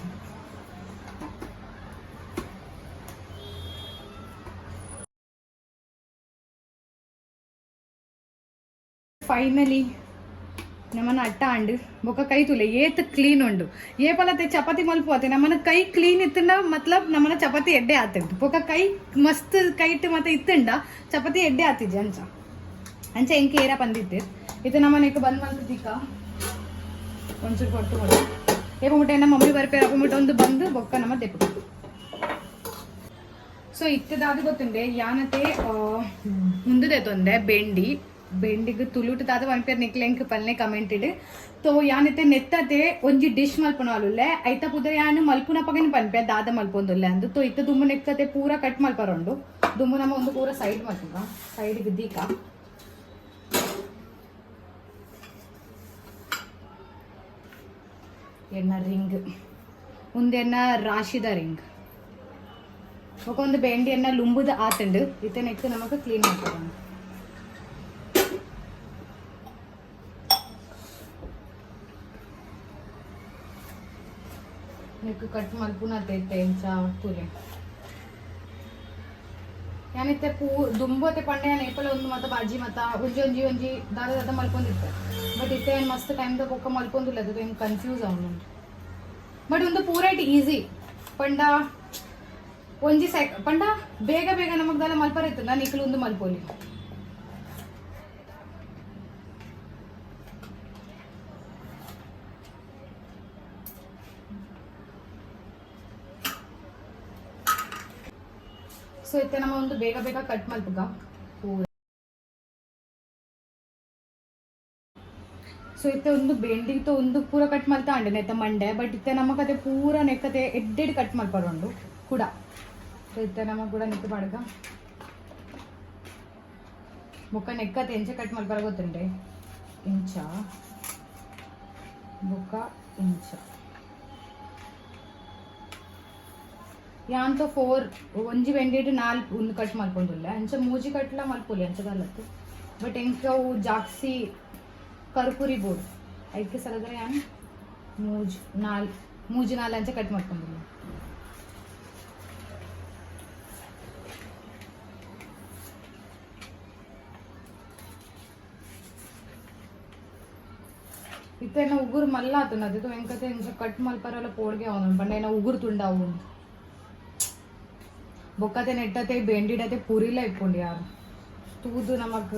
ಫೈನಲಿ ನಮ್ಮನ್ನ ಅಟ್ಟ ಅಂಡು ಬೊಕ್ಕ ಕೈ ತುಲೆ ಏತ್ ಕ್ಲೀನ್ ಉಂಡು ಏ ಪಲತೆ ಚಪಾತಿ ಮಲ್ಪೋತೆ ನಮ್ಮನ್ನ ಕೈ ಕ್ಲೀನ್ ಇತ್ತಂಡ ಮತ್ಲಬ್ ನಮ್ಮನ್ನ ಚಪಾತಿ ಎಡ್ಡೆ ಆತುಂಡು ಬೊಕ್ಕ ಕೈ ಮಸ್ತ್ ಕೈಟ್ ಮತ್ತೆ ಇತ್ತಂಡ ಚಪಾತಿ ಎಡ್ಡೆ ಆತಿದ್ದೆ ಅಂಚ ಎಂಕೆ ಏರ ಬಂದಿದ್ದೆ ಇದು ನಮ್ಮನೆಗೆ ಬಂದ್ ಮಲ್ತಿದ್ದಿಕ್ಕ ಒಂಚೂರು ಕೊಟ್ಟು ಕೊಡು ಏಪಮುಟ್ಟೆ ನಮ್ಮ ಮಮ್ಮಿ ಬರ್ಪೇರು ಅಪ್ಪಮುಟ್ಟ ಒಂದು ಬಂದು ಬೊಕ್ಕ ನಮ್ಮ ತೆಪ್ಪು ಸೊ ಇತ್ತದಾದ ಗೊತ್ತುಂಡೆ ಯಾನತೆ ಮುಂದೆ ತೊಂದೆ ಬೆಂಡಿಗೆ ತುಳುಟು ದಾದ ಪನ್ಪೇರು ನಿಕ್ಲೆಂಕ್ ಪಲ್ನೆ ಕಮೆಂಟ್ ಇಡು ತೋ ಯಾನತೆ ನೆತ್ತತೆ ಒಂಜಿ ಡಿಶ್ ಮಲ್ಪನ ಅಲ್ಲುಲ್ಲೆ ಐತ ಪುದರ್ ಯಾನು ಮಲ್ಪುನ ಪಗನ್ ಪನ್ಪೆ ದಾದ ಮಲ್ಪೊಂದುಲ್ಲೆ ಅಂದು ತೋ ಇತ್ತ ದುಮ್ಮು ನೆಕ್ಕತೆ ಪೂರ ಕಟ್ ಮಲ್ಪರೋಂಡು ದುಮ್ಮು ನಮ್ಮ ಒಂದು ಪೂರ ಸೈಡ್ ಮಲ್ಪುಗ ಸೈಡ್ಗೆ ದೀಕ ಎನ್ನ ರಿಂಗ್ ಮುಂದೆನ್ನ ರಾಶಿದ ರಿಂಗ್ ಒಂದು ಬೆಂಡಿಯನ್ನ ಲುಂಬುದ ಆತಂಡು ಇತ್ತೆ ನೆಕ್ಸ್ಟ್ ನಮಕ್ ಕ್ಲೀನ್ ಮಾಡ್ಕೊಳ್ಳೋಣ ನೆಕ್ ಕಟ್ ಮಲ್ಪುನ ತೆತ್ತೆ ಎಂಚ ತುಲೆ ಯಾನಿತ್ತೆ ದುಂಬತೆ ಪಂಡೆ ನೇಪಲ ಒಂದು ಮತ್ತ ಬಾಜಿ ಮತ್ತ ಒಂಜಿ ದಾದ ಮಲ್ಕೊಂಡಿರ್ತೆ ಬಟ್ ಇತ್ತೆ ಏನು ಮಸ್ತ್ ಟೈಮ್ದ ಬೊಕ್ಕ ಮಲ್ಕೊಂಡಿಲ್ಲ ಅದು ಏನು ಕನ್ಫ್ಯೂಸ್ ಅವನು ಬಟ್ ಒಂದು ಪೂರೈಟ್ ಈಸಿ ಪಂಡ ಒಂಜಿ ಪಂಡ ಬೇಗ ನಮಗ್ದೆಲ್ಲ ಮಲ್ಪರ ಇತ್ತು ನಾನು ಇಕ್ಕಲು ಒಂದು ಮಲ್ಪೋಲಿ ಸೊ ಇತ್ತೆ ನಮ್ಮ ಒಂದು ಬೇಗ ಬೇಗ ಕಟ್ ಮಲ್ಪುಗ ಪೂರ. ಸೊ ಇತ್ತೆ ಒಂದು ಬೆಂಡಿಗೆ ಒಂದು ಪೂರ ಕಟ್ ಮಲ್ತಾ ಅಂಡೆ ನೆತ್ತ ಮಂಡೆ ಬಟ್ ಇತ್ತೆ ನಮ್ಮ ಕತೆ ಪೂರ ನೆಕ್ಕತೆ ಎಡ್ಡೆಡ್ ಕಟ್ ಮಲ್ಪರುಂಡು ಕೂಡ. ಸೊ ಇತ್ತೆ ನಮ್ಮ ಕೂಡ ನೆಕ್ಕ ಪಾಡ್ಗ ಬೊಕ್ಕ ನೆಕ್ಕತೆ ಎಂಚ ಕಟ್ ಮಲ್ಪರ ಗೊತ್ತುಂಡೆ ಇಂಚ ಬೊಕ್ಕ ಇಂಚ ಯಾಂತ 4 ಒಂಜಿ ಬೆಂಡಿಡ್ 4 ಒಂದು ಕಟ್ ಮಲ್ಪೊಂದುಲ್ಲೆ ಅಂಚ ಮೂಜಿ ಕಟ್ಲ ಮಲ್ಪೊಲಿ ಅಂಚ ಗಲ್ಲತ್ತು ಬಟ್ ಎಂಕ ಅವು ಜಾಕ್ಸಿ ಕರ್ಪೂರಿ ಬೋರ್ಡ್ ಐಕೆ ಸಲದ್ರೆ ಯಾನ್ ಮೂಜಿ 4 ಅಂಚ ಕಟ್ ಮಾಡ್ಕೊಂಡಿಲ್ಲ. ಇತ್ತೇನ ಉಗುರು ಮಲ್ಲ ಆತನದು ವೆಂಕತೆ ಎಂಚ ಕಟ್ ಮಲ್ಪರಲ್ಲ ಪೋಡ್ಗೆ ಅವನು ಬಂಡ ಉಗುರು ತುಂಡಾವು ಬೊಕ್ಕತೆ ನೆಟ್ಟತೆ ಬೆಂಡಿಡತೆ ಪೂರಿಲ ಇಟ್ಕೊಂಡು ಯಾರು ತೂದು ನಮಕ್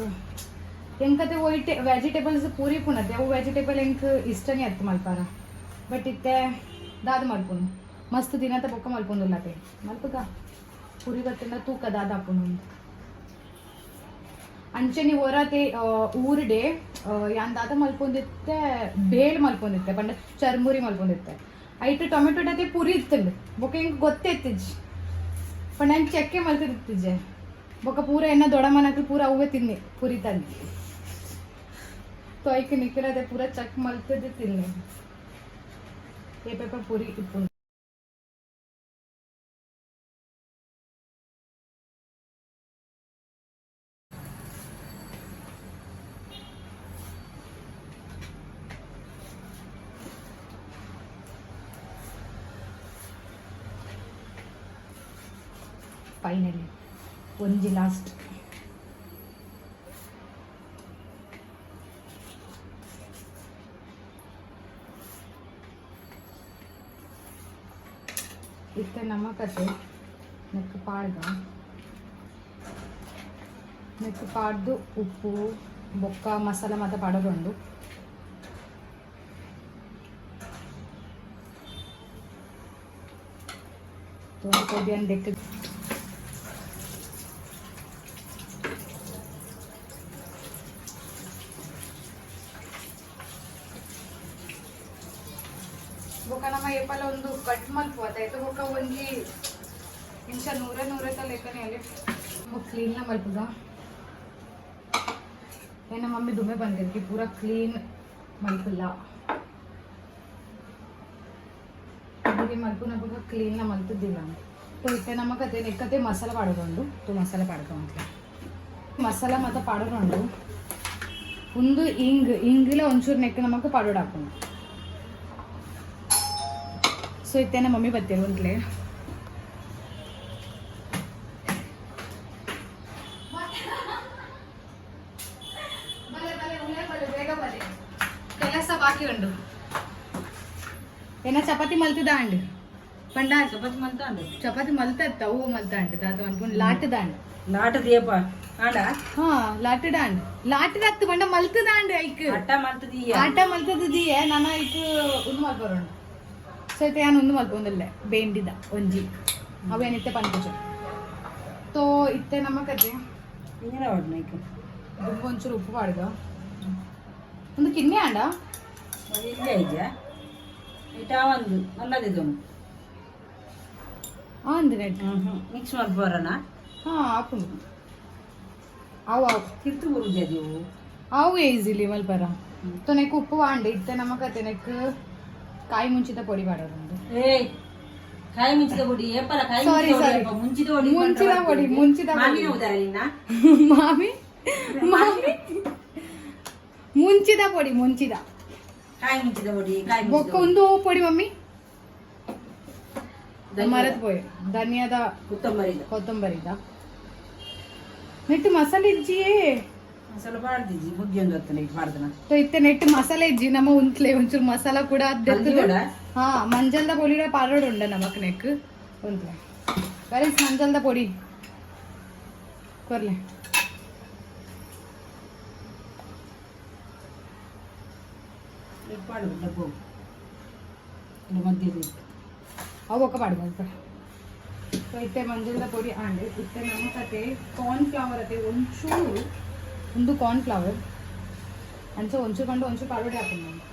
ಎಂಕತೆ ಒಯ್ಟೆ ವೆಜಿಟೇಬಲ್ಸ್ ಪೂರಿ ಪುಣತೆ ಅವು ವೆಜಿಟೇಬಲ್ ಎಂಕ್ ಇಷ್ಟನೇ ಅತ್ತ ಮಲ್ಪಾರ ಬಟ್ ಇತ್ತೆ ದಾದ ಮಲ್ಪುನು ಮಸ್ತ್ ದಿನತ ಬೊಕ್ಕ ಮಲ್ಪೊಂದುಲ್ಲತೆ ಮಲ್ಪಗ ಪೂರಿ ಬತ್ತಿಂದ ತೂಕ ದಾದ ಹಾಪುನು ಅಂಚೆ ನೀವು ಹೊರತೆ ಊರ್ಡೆ ಯಾನ್ ದಾದ ಮಲ್ಪೊಂದಿತ್ತೆ ಬೇಳ್ ಮಲ್ಪೊಂದಿತ್ತೆ ಬಂಡ ಚರ್ಮುರಿ ಮಲ್ಪೊಂದಿತ್ತೆ ಐಟು ಟೊಮೆಟೊ ಡತೆ ಪೂರಿ ಇತ್ತಂಡು ಬೊಕ್ಕ ಹೆಂಗೆ ಗೊತ್ತೇ ಇತ್ತಿಜ್ पण ನಾನು ಚೆಕ್ಕೆ ಮಲ್ತಿದ್ದೆ ಬೊಕ್ಕ ಪೂರ ಎನ್ನ ದೊಡ್ಡ ಮನಕ್ಕೆ ಪೂರ ಅವೇ ತಿನ್ನಿ ಪೂರಿ ತಂದು ತೊಯ್ಕೆ ನಿಕ್ಕಿರದೆ ಪೂರ ಚೆಕ್ ಮಲ್ತಿದ್ದೆ ತಿನ್ನಿ ಏ ಪೇಪರ್ ಪೂರಿ ಇಟ್ಕೊಂಡು ಫೈನಲಿ ಒಂಜಿ ಲಾಸ್ಟ್ ಇತ್ತೆ ನಮ್ಮ ಕತೆ ನೆಕ್ಕು ಪಾಡ್ದು ಉಪ್ಪು ಬೊಕ್ಕ ಮಸಾಲ ಮಾತ ಪಾಡೋದುಂಡು ಕೊಬ್ಬಿಯನ್ನು ದೆಕ್ಕ ಬೊಕ್ಕ ನಮ್ಮ ಏಪಲ ಒಂದು ಕಟ್ ಮಲ್ಪುವತ್ತ ಆಯ್ತು ಬೊಕ್ಕ ಒಂಜಿ ಇಂಚ 100 ಲೆಕ್ಕನೆ ಅಲ್ಲಿ ಕ್ಲೀನ್ ಮಲ್ಪುದ ಏನ ಮಮ್ಮಿ ದುಮ್ಮೆ ಬಂದಿರ್ತಿ ಪೂರ ಕ್ಲೀನ್ ಮಲ್ಪುಲ್ಲ ಅದಿಗೆ ಮಲ್ಪುನ ಬೊಕ್ಕ ಕ್ಲೀನ್ ಮಲ್ಪುದಿಲ್ಲ तो इतने नमक अते नेक्कते मसाला पाडोदुंडु तो मसाला पाड्कोंतले मसाला मात्र पाडोदुंडु उंदु इंगिल ಒಂಚೂರು ನೆಕ್ಕ ನಮಕ್ ಪಾಡೋಡ್ ಹಾಕೊಂಡು ಸೊ ಇತ್ತೇನ ಮಮ್ಮಿ ಬತ್ತಿರುವಂತಲೇ ಕೆಲಸ ಬಾಕಿ ಉಂಡು ಏನ ಚಪಾತಿ ಮಲ್ತಿದಾ ಅಂಡ್ पंड चपाती मलता चपाती मलता वो मलता दादा अनु लाट दांड लाट दीप हाँ लाट दांड लाट रक्त पंड मलत दांड ऐक आटा मलतदी नाना ऐक उंद मल्पर सो यान उंद मल्पोंदल्ले बेंडिद ಒಂಜಿ ಅವೇನಿತ್ತೆ ಪನ್ಪುಜ तो इत्ते नमकते इंगने वाडना ऐक दुंबु ಒಂಚೂರು ಉಪ್ಪು ಪಾಡ್ಗ ಒಂದು ಕಿನ್ನೆ ಆಂಡ ಇಲ್ಲೇ ಇಜ್ಜಾ ಇಟಾ ಒಂದು ನಲ್ಲದಿದು ಅಂದ್ರೆ ಮಿಕ್ಸ್ ಮಾಡ್ಬೋರಣ ಹಾಂ ಹಾಕೊಂಡು ಅವು ಕಿತ್ತು ಬರುದು ಅವು ಈಸಿಲಿ ಮಲ್ಪರ ತೊನೆಕ್ ಉಪ್ಪು ವಾಂಡೆ ಇತ್ತೆ ನಮಕತೆ ನೆಕ್ ಕಾಯಿ ಮುಂಚಿತ ಪೊಡಿ ಮಾಡೋದು ಕಾಯಿ ಮುಂಚಿತ ಪೊಡಿ ಏಪಲ ಕಾಯಿ ಮುಂಚಿತ ಪೊಡಿ ಮುಂಚಿತ ಮಾಮಿ ಮಾಮಿ ಮುಂಚಿದ ಪೊಡಿ ಮುಂಚಿದ ಕಾಯಿ ಮುಂಚಿದ ಪೊಡಿ ಬೊಕ್ಕ ಒಂದು ಪೊಡಿ ಮಮ್ಮಿ ಮರದ ಪೋಯ್ ಧನಿಯಾದ ಕೊತ್ತಂಬರಿದ ನೆಟ್ಟು ಮಸಾಲೆ ಇಜ್ಜಿಯೇ ಮಸಾಲೆ ಪಾಡ್ದಿಜ್ಜಿ ಬುದ್ಧಿ ಒಂದು ಹೊತ್ತು ನೆಟ್ಟು ಮಾಡ್ದನ तो इत्ते ನೆಟ್ಟು ಮಸಾಲೆ ಇಜ್ಜಿ ನಮ್ಮ ಉಂತ್ಲೆ ಒಂಚೂರು ಮಸಾಲ ಕೂಡ ಅದ್ದೆತ್ತು ಹಾ ಮಂಜಲ್ದ ಪೊಡಿಡ ಪಾರೋಡ್ ಉಂಡ ನಮಕ್ ನೆಕ್ ಉಂತ್ಲೆ ಗರೀಸ್ ಮಂಜಲ್ದ ಪೊಡಿ ಕೊರ್ಲೆ ಪಾಡು ಡಬ್ಬು ಮಧ್ಯದಲ್ಲಿ ಅವು ಒಕ್ಕ ಪಾಡ್ಬೋದು ಸೊ ಇತ್ತೆ ಮಂಜುಳದ ಪುಡಿ ಆಂಡ್ ಇತ್ತೆ ನಮ್ಮ ಕತೆ ಕಾರ್ನ್ಫ್ಲವರ್ ಅತ್ತೆ ಒಂಚೂರು ಒಂದು ಕಾರ್ನ್ಫ್ಲವರ್ ಅಂಚೆ ಒಂಚೂರು ಕಂಡು ಒಂಚೂರು ಪಾಲೋಡಿ ಹಾಕೋಣ ನಾನು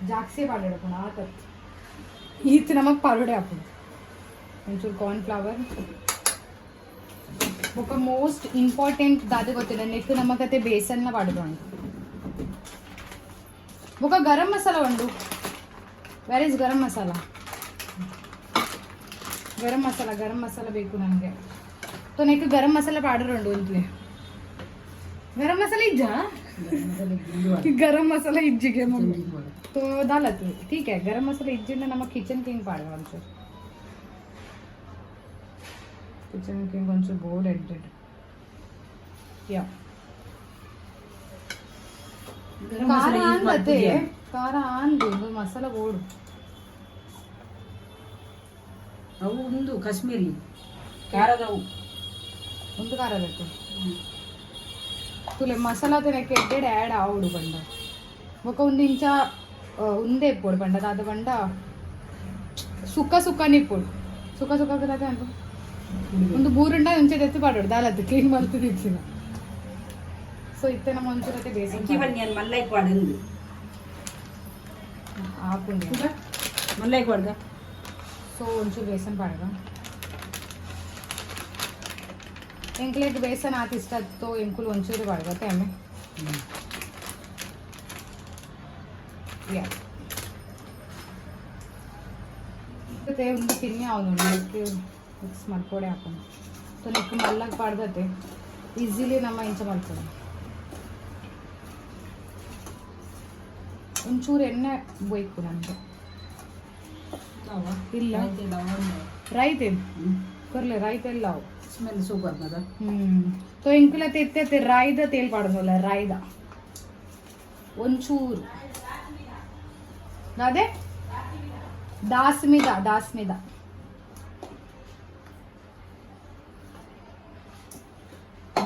ಜಾಸ್ತಿ ಪಾಲೋಡಿ ಹಾಕೋಣ ಆ ತತ್ ಈತ್ ನಮಗೆ ಪಾಲೋಡಿ ಹಾಕೋಣ ಒಂಚೂರು ಕಾರ್ನ್ಫ್ಲವರ್ ఒక మోస్ట్ ఇంపార్టెంట్ దాది ಗೊತ್ತಿದೆ నెక్స్ట్ ನಮ್ಮಕತೆ ಬೇಸನ್ನ ಪಾಡೋದು ಅಂತ ఒక ಗರಂ ಮಸಾಲ ಉಂಡು ವೇರ್ ಇಸ್ ಗರಂ ಮಸಾಲ ಗರಂ ಮಸಾಲ ಬೇಕು ನನಗೆ तो ನೆಕ್ಸ್ಟ್ ಗರಂ ಮಸಾಲ ಪಾಡೋರು ಉಂಡು ಅಂತಲೇ ಗರಂ ಮಸಾಲ ಇಜ್ಜಾ ಗರಂ ಮಸಾಲ ಇಜ್ಜಿಗೆ तो दालत ठीक है गरम मसाला इज्जिंद ನಮ್ಮ ಕಿಚನ್ ಕಿಂಗ್ ಪಾಡುವ ಒಂಚೂರು ಕಿಚನ್ ಕಿಂಗ್ ಒಂಚೂರು ಬೋರ್ಡ್ ಎಡ್ಡೆಡ್ ಯಾ ಖಾರ ಅಂದತೆ ಖಾರ ಅಂದು ಮಸಾಲ ಬೋರ್ಡು
ಅವು ಒಂದು ಕಾಶ್ಮೀರಿ ಖಾರದವು
ಒಂದು ಖಾರ ಬೇಕು ತುಲೆ ಮಸಾಲ ತೆನಕ್ಕೆ ಎಡ್ಡೆಡ್ ಆ್ಯಡ್ ಆವಡು ಬಂಡ ఒక ಒಂದು ಇಂಚ ఉందే ఇప్పుడు బండ దాద బండ ಸುಕ್ಕನೇ ಇಪ್ಪಡು ಸುಕ್ಕ ಕದಾದೆ ಅಂತ ಒಂದು ಬೂರುಂಡ ಒಂಚೆ ಎತ್ತಿ ಪಾಡೋಡು ದಾಲದ್ದು ಕ್ಲೀನ್ ಮಾಡ್ತಿದ್ದಿಲ್ಲ ಸೊ ಇತ್ತೆ ನಮ್ಮ ಒಂಚೂರತೆ ಬೇಸಿಗೆ
ಮಲ್ಲೈ ಪಾಡಂದು
ಹಾಕೊಂಡು
ಮಲ್ಲೈ ಪಾಡ್ದ
ಸೊ ಒಂಚೂರು ಬೇಸನ್ ಪಾಡಗ ಎಂಕ್ಲೆಟ್ ಬೇಸನ್ ಆತ ಇಷ್ಟ ಆಯ್ತು ಎಂಕುಲು ಒಂಚೂರು ಪಾಡ್ಗತ್ತೆ ಆಮೇಲೆ ಮತ್ತೆ ಒಂದು ತಿನ್ನಿ ಅವನು ಮಿಕ್ಸ್ ಮಾಡ್ಕೊಡೆ ಹಾಕೊಂಡು ಸೊ ನೆಕ್ ಮಲ್ಲಾಗ ಪಾಡ್ದತೆ ಈಸಿಲಿ ನಮ್ಮ ಇಂಚ ಮಾಡ್ಕೊಡ ಒಂಚೂರು ಎಣ್ಣೆ ಬೇಕು ನನಗೆ ಇಲ್ಲ ರೈತೇನು ಕೊರ್ಲೆ ರೈತ ಇಲ್ಲ ಅವು
ಸ್ಮೆಲ್ ಸೂಪರ್ ಅದ
ಸೊ ಇಂಕುಲ ತೆತ್ತೆ ರಾಯ್ದ ತೇಲ್ ಪಾಡೋಲ್ಲ ರಾಯ್ದ ಒಂಚೂರು ಅದೇ ದಾಸ್ಮಿದ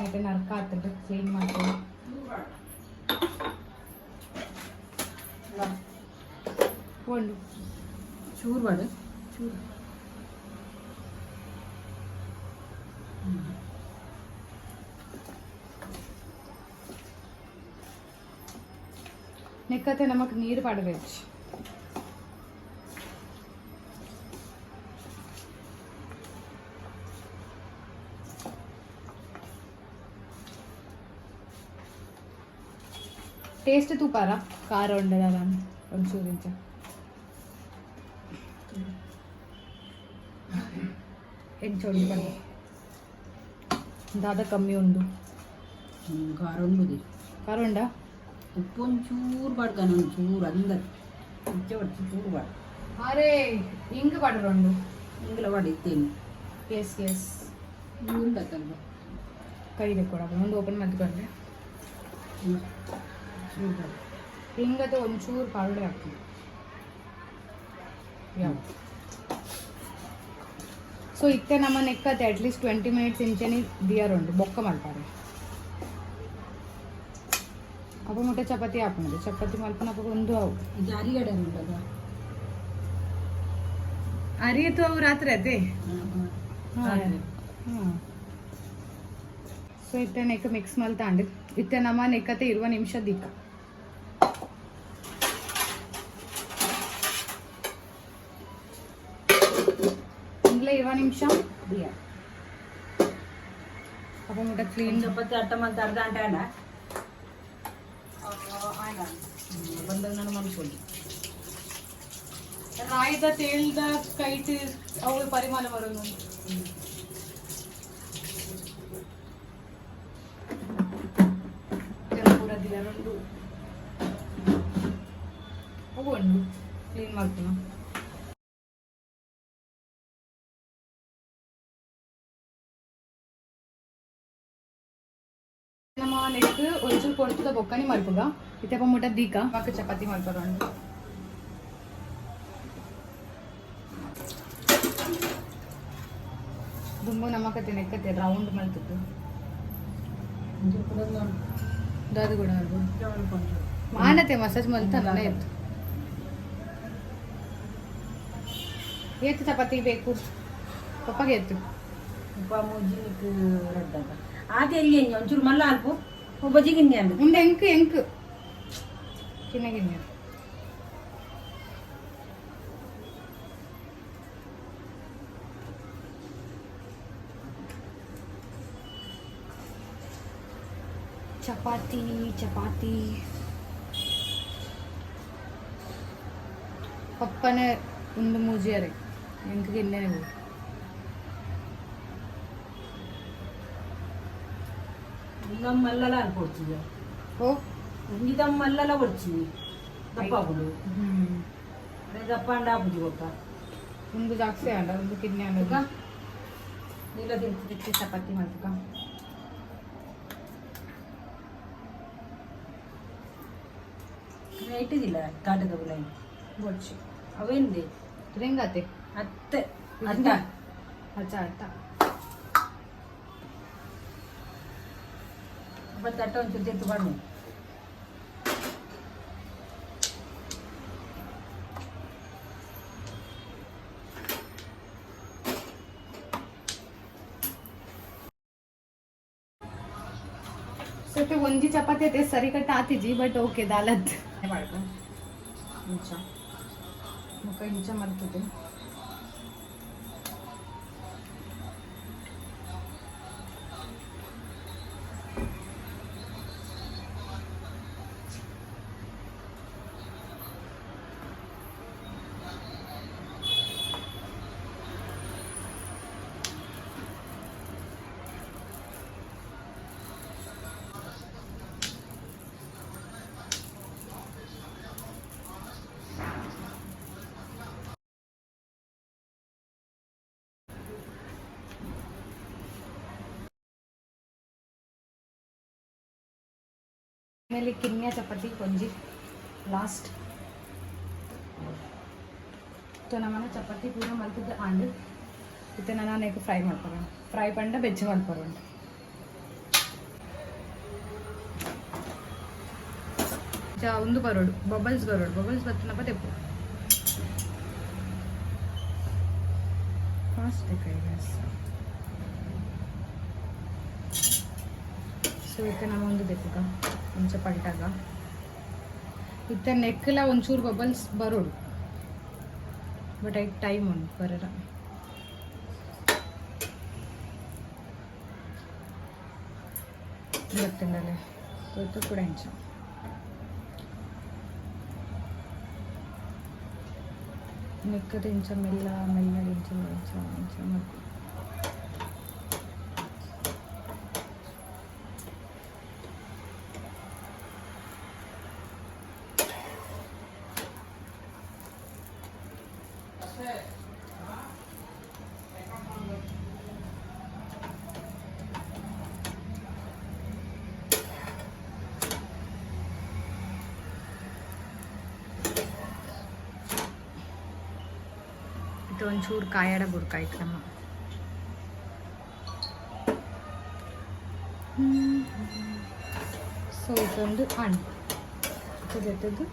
ನೀಟಾಗಿ ನರ್ಕ ಹಾಕ್ತಿಟ್ಟು ಕ್ಲೀನ್ ಮಾಡ್ಕೊಂಡು ಒಂದು
ಚೂರು ಬಾಡ ಚೂರು
ನೆಕ್ಕತ್ತೆ ನಮಗೆ ನೀರು ಪಾಡಬೇಕು ಟೇಸ್ಟ್ ತೂಪಾರ ಖಾರ ಉಂಡದಲ್ಲ ಒಂಚೂರು ಇಂಚ ಎಂಚೋಡಿ ಬಂದ ದಾದ ಕಮ್ಮಿ ಉಂಡು
ಖಾರ ಉಂಡು
ಖಾರ ಉಂಡ
ಉಪ್ಪು ಒಂಚೂರು ಬಾಡ್ಕ ಒಂಚೂರು ಅಂದ ಮುಚ್ಚೆ ಹೊಡ್ಸಿ ಚೂರು ಬಾಡ
ಅರೆ ಹಿಂಗ ಪಾಡ್ರು
ಹಿಂಗೆಲ್ಲ ಬಾಡಿತ್ತೇನು
ಎಸ್
ಉಂಡತ್ತಲ್ವ
ಕೈದೆ ಕೊಡ ಒಂದು ಓಪನ್ ಮಾಡ್ಕೊಂಡೆ ಹಿಂಗತೆ ಒಂಚೂರು ಪಾಲ್ಡೆ ಹಾಕ್ತೀವಿ ಸೊ ಇತ್ತೆ ನಮ್ಮ ನೆಕ್ಕತ್ತೆ ಅಟ್ಲೀಸ್ಟ್ 20 minutes ಇಂಚೆನಿ ದಿಯರುಂಡು ಬೊಕ್ಕ ಮಾಡ್ತಾರೆ ಅಪ್ಪ ಮುಟ್ಟೆ ಚಪಾತಿ ಹಾಕೊಂಡು ಚಪಾತಿ ಮಲ್ಪನಪ್ಪ ಒಂದು ಅವು
ಜಾರಿಗಡೆ ಉಂಟದ
ಅರಿಯತ್ತು ಅವು ರಾತ್ರಿ ಅದೇ ಸೊ ಇತ್ತೆ ನೆಕ್ಕ ಮಿಕ್ಸ್ ಮಲ್ತಾಂಡು ಇತ್ತೆ ನಮ್ಮ ನೆಕ್ಕತೆ 20 ನಿಮಿಷ ದಿಕ್ಕ ಇಂಗ್ಲೇ 20 ನಿಮಿಷ ದಿಯ ಅಪ್ಪ ಮುಟ್ಟ ಕ್ಲೀನ್
ಚಪಾತಿ ಅಟ್ಟ ಮತ್ತೆ ಅರ್ಧ ಗಂಟೆ ಆಡ ಬಂದಾಗ ನಾನು ಮನ್ಕೊಂಡು
ರಾಯ್ದ ತೇಲ್ದ ಕೈಟ್ ಅವು ಪರಿಮಾಣ ಬರೋದು ಪೂರ ದಿನರೊಂದು ಹೋಗೊಂಡು ಕ್ಲೀನ್ ಮಾಡ್ತೀವಿ ನಮ್ಮ ನೆಕ್ಸ್ಟ್ ಒಂಚೂರು ಕೊಡ್ತದ ಬೊಕ್ಕನಿ ಮಲ್ಪಗ ಇತ್ತಪ್ಪ ಮುಟ್ಟ ದೀಕ ಪಕ್ಕ ಚಪಾತಿ ಮಲ್ಪಗೊಂಡು ದುಂಬು ನಮ್ಮಕತೆ ನೆಕ್ಕತೆ ರೌಂಡ್ ಮಲ್ತದ್ದು ದಾದು ಕೂಡ ಮಾಡತ್ತೆ ಮಸಾಜ್ ಮಲ್ತಾನಲ್ಲ ಎತ್ತು ಏತು ಚಪಾತಿ ಬೇಕು ಪಪ್ಪಗೆ ಎತ್ತು
ಉಪ ಮುಜ್ಜಿನಿಕ್ ರಡ್ಡದ ಆತ ಎಲ್ಲಿ ಒಂಚೂರು ಮಲ್ಲ ಅಲ್ಪು ಒಬ್ಬಜಿಗಿನ್ನಿ ಅಂದು
ಮುಂದೆ ಎಂಕ್ ಚಿನ್ನಗಿನ್ಯ ಚಪಾತಿ ಪಪ್ಪನ ಒಂದು ಮೂಜಿಯರೆ ಎಂಕ್ ಗಿನ್ನೆ ನೀವು
ಮಲ್ಲಲ ಅಲ್ಪೊಡ್ಚಿದ್ಯ
ಓ
ಇಂಗಿದ ಮಲ್ಲಲ ಹೊಡ್ಚಿನಿ ದಪ್ಪ ಹಾಕುದು ದಪ್ಪ ಅಂಡ ಹಾಕುದು ಗೊತ್ತ
ಒಂದು ಜಾಸ್ತಿ ಅಲ್ಲ ಒಂದು ಕಿಡ್ನಿ ಅನ್ನೋದು
ನೀಲ ತಿಂತಿದ್ದಕ್ಕೆ ಚಪಾತಿ ಮಾಡ್ತಕ್ಕ ಇಟ್ಟಿದ್ದಿಲ್ಲ ಕಾಟದ ಲೈನ್
ಬೊಡ್ಚಿ
ಅವೇಂದೆ
ಹೆಂಗಾತೆ
ಅತ್ತೆ ಅತ್ತ
ಅಚ್ಚ
ಮತ್ತೆ ಅಟ್ಟ ಒಂಚೂರು ತೆತ್ತು ಬಣ್ಣು
ಸೊ ಒಂಜಿ ಚಪಾತಿ ಐತೆ ಸರಿ ಕಟ್ಟ ಆತಿಜಿ ಬಟ್ ಓಕೆ ದಾಲತ್ ಮಾಡ್ಕೊ ಇಂಚ ಮುಖ ಇಂಚ ಮಾಡ್ತಿದ್ದೆ ಆಮೇಲೆ ಕಿನ್ಯ ಚಪಾತಿ ಕೊಂಜಿ ಲಾಸ್ಟ್ ನಮ್ಮನೆ ಚಪಾತಿ ಪೂರ ಮಲ್ತಿದ್ದೆ ಆಂಡ್ ಇತ್ತೆ ನಾನು ಫ್ರೈ ಮಾಡ್ತಾರೆ ಫ್ರೈ ಪಂಡ ಬೆಚ್ಚ ಮಾಡ್ತಾರೆ ಒಂದು ಬರೋಡು ಬಬಲ್ಸ್ ಬರ್ತನಪ್ಪ ತೆಪ್ಪು ಫಾಸ್ಟ್ ಸೊ ಇತ್ತೆ ನಮ್ಮ ಒಂದು ತೆಪ್ಪುಗ ಒಂಚ ಪಲ್ಟಾಗ ಇತ್ತೆ ನೆಕ್ಲ ಒಂಚೂರು ಬಬಲ್ಸ್ ಬರೋಡು ಬಟ್ ಐ ಟೈಮ್ ಉಂಟು ಬರರ ಗೊತ್ತಿಂದಲೇ ಗೊತ್ತು ಕೂಡ ಇಂಚ ನೆಕ್ಕದ ಇಂಚ ಮೆಲ್ಲ ಇಂಚ ಮತ್ತು ಒಂಚೂರು ಕಾಯಾಡ ಬುಡ್ಕಾಯ್ತು ನಮ್ಮ ಸೊ ಇದೊಂದು ಹಣ್ಣು ಜೊತೆದು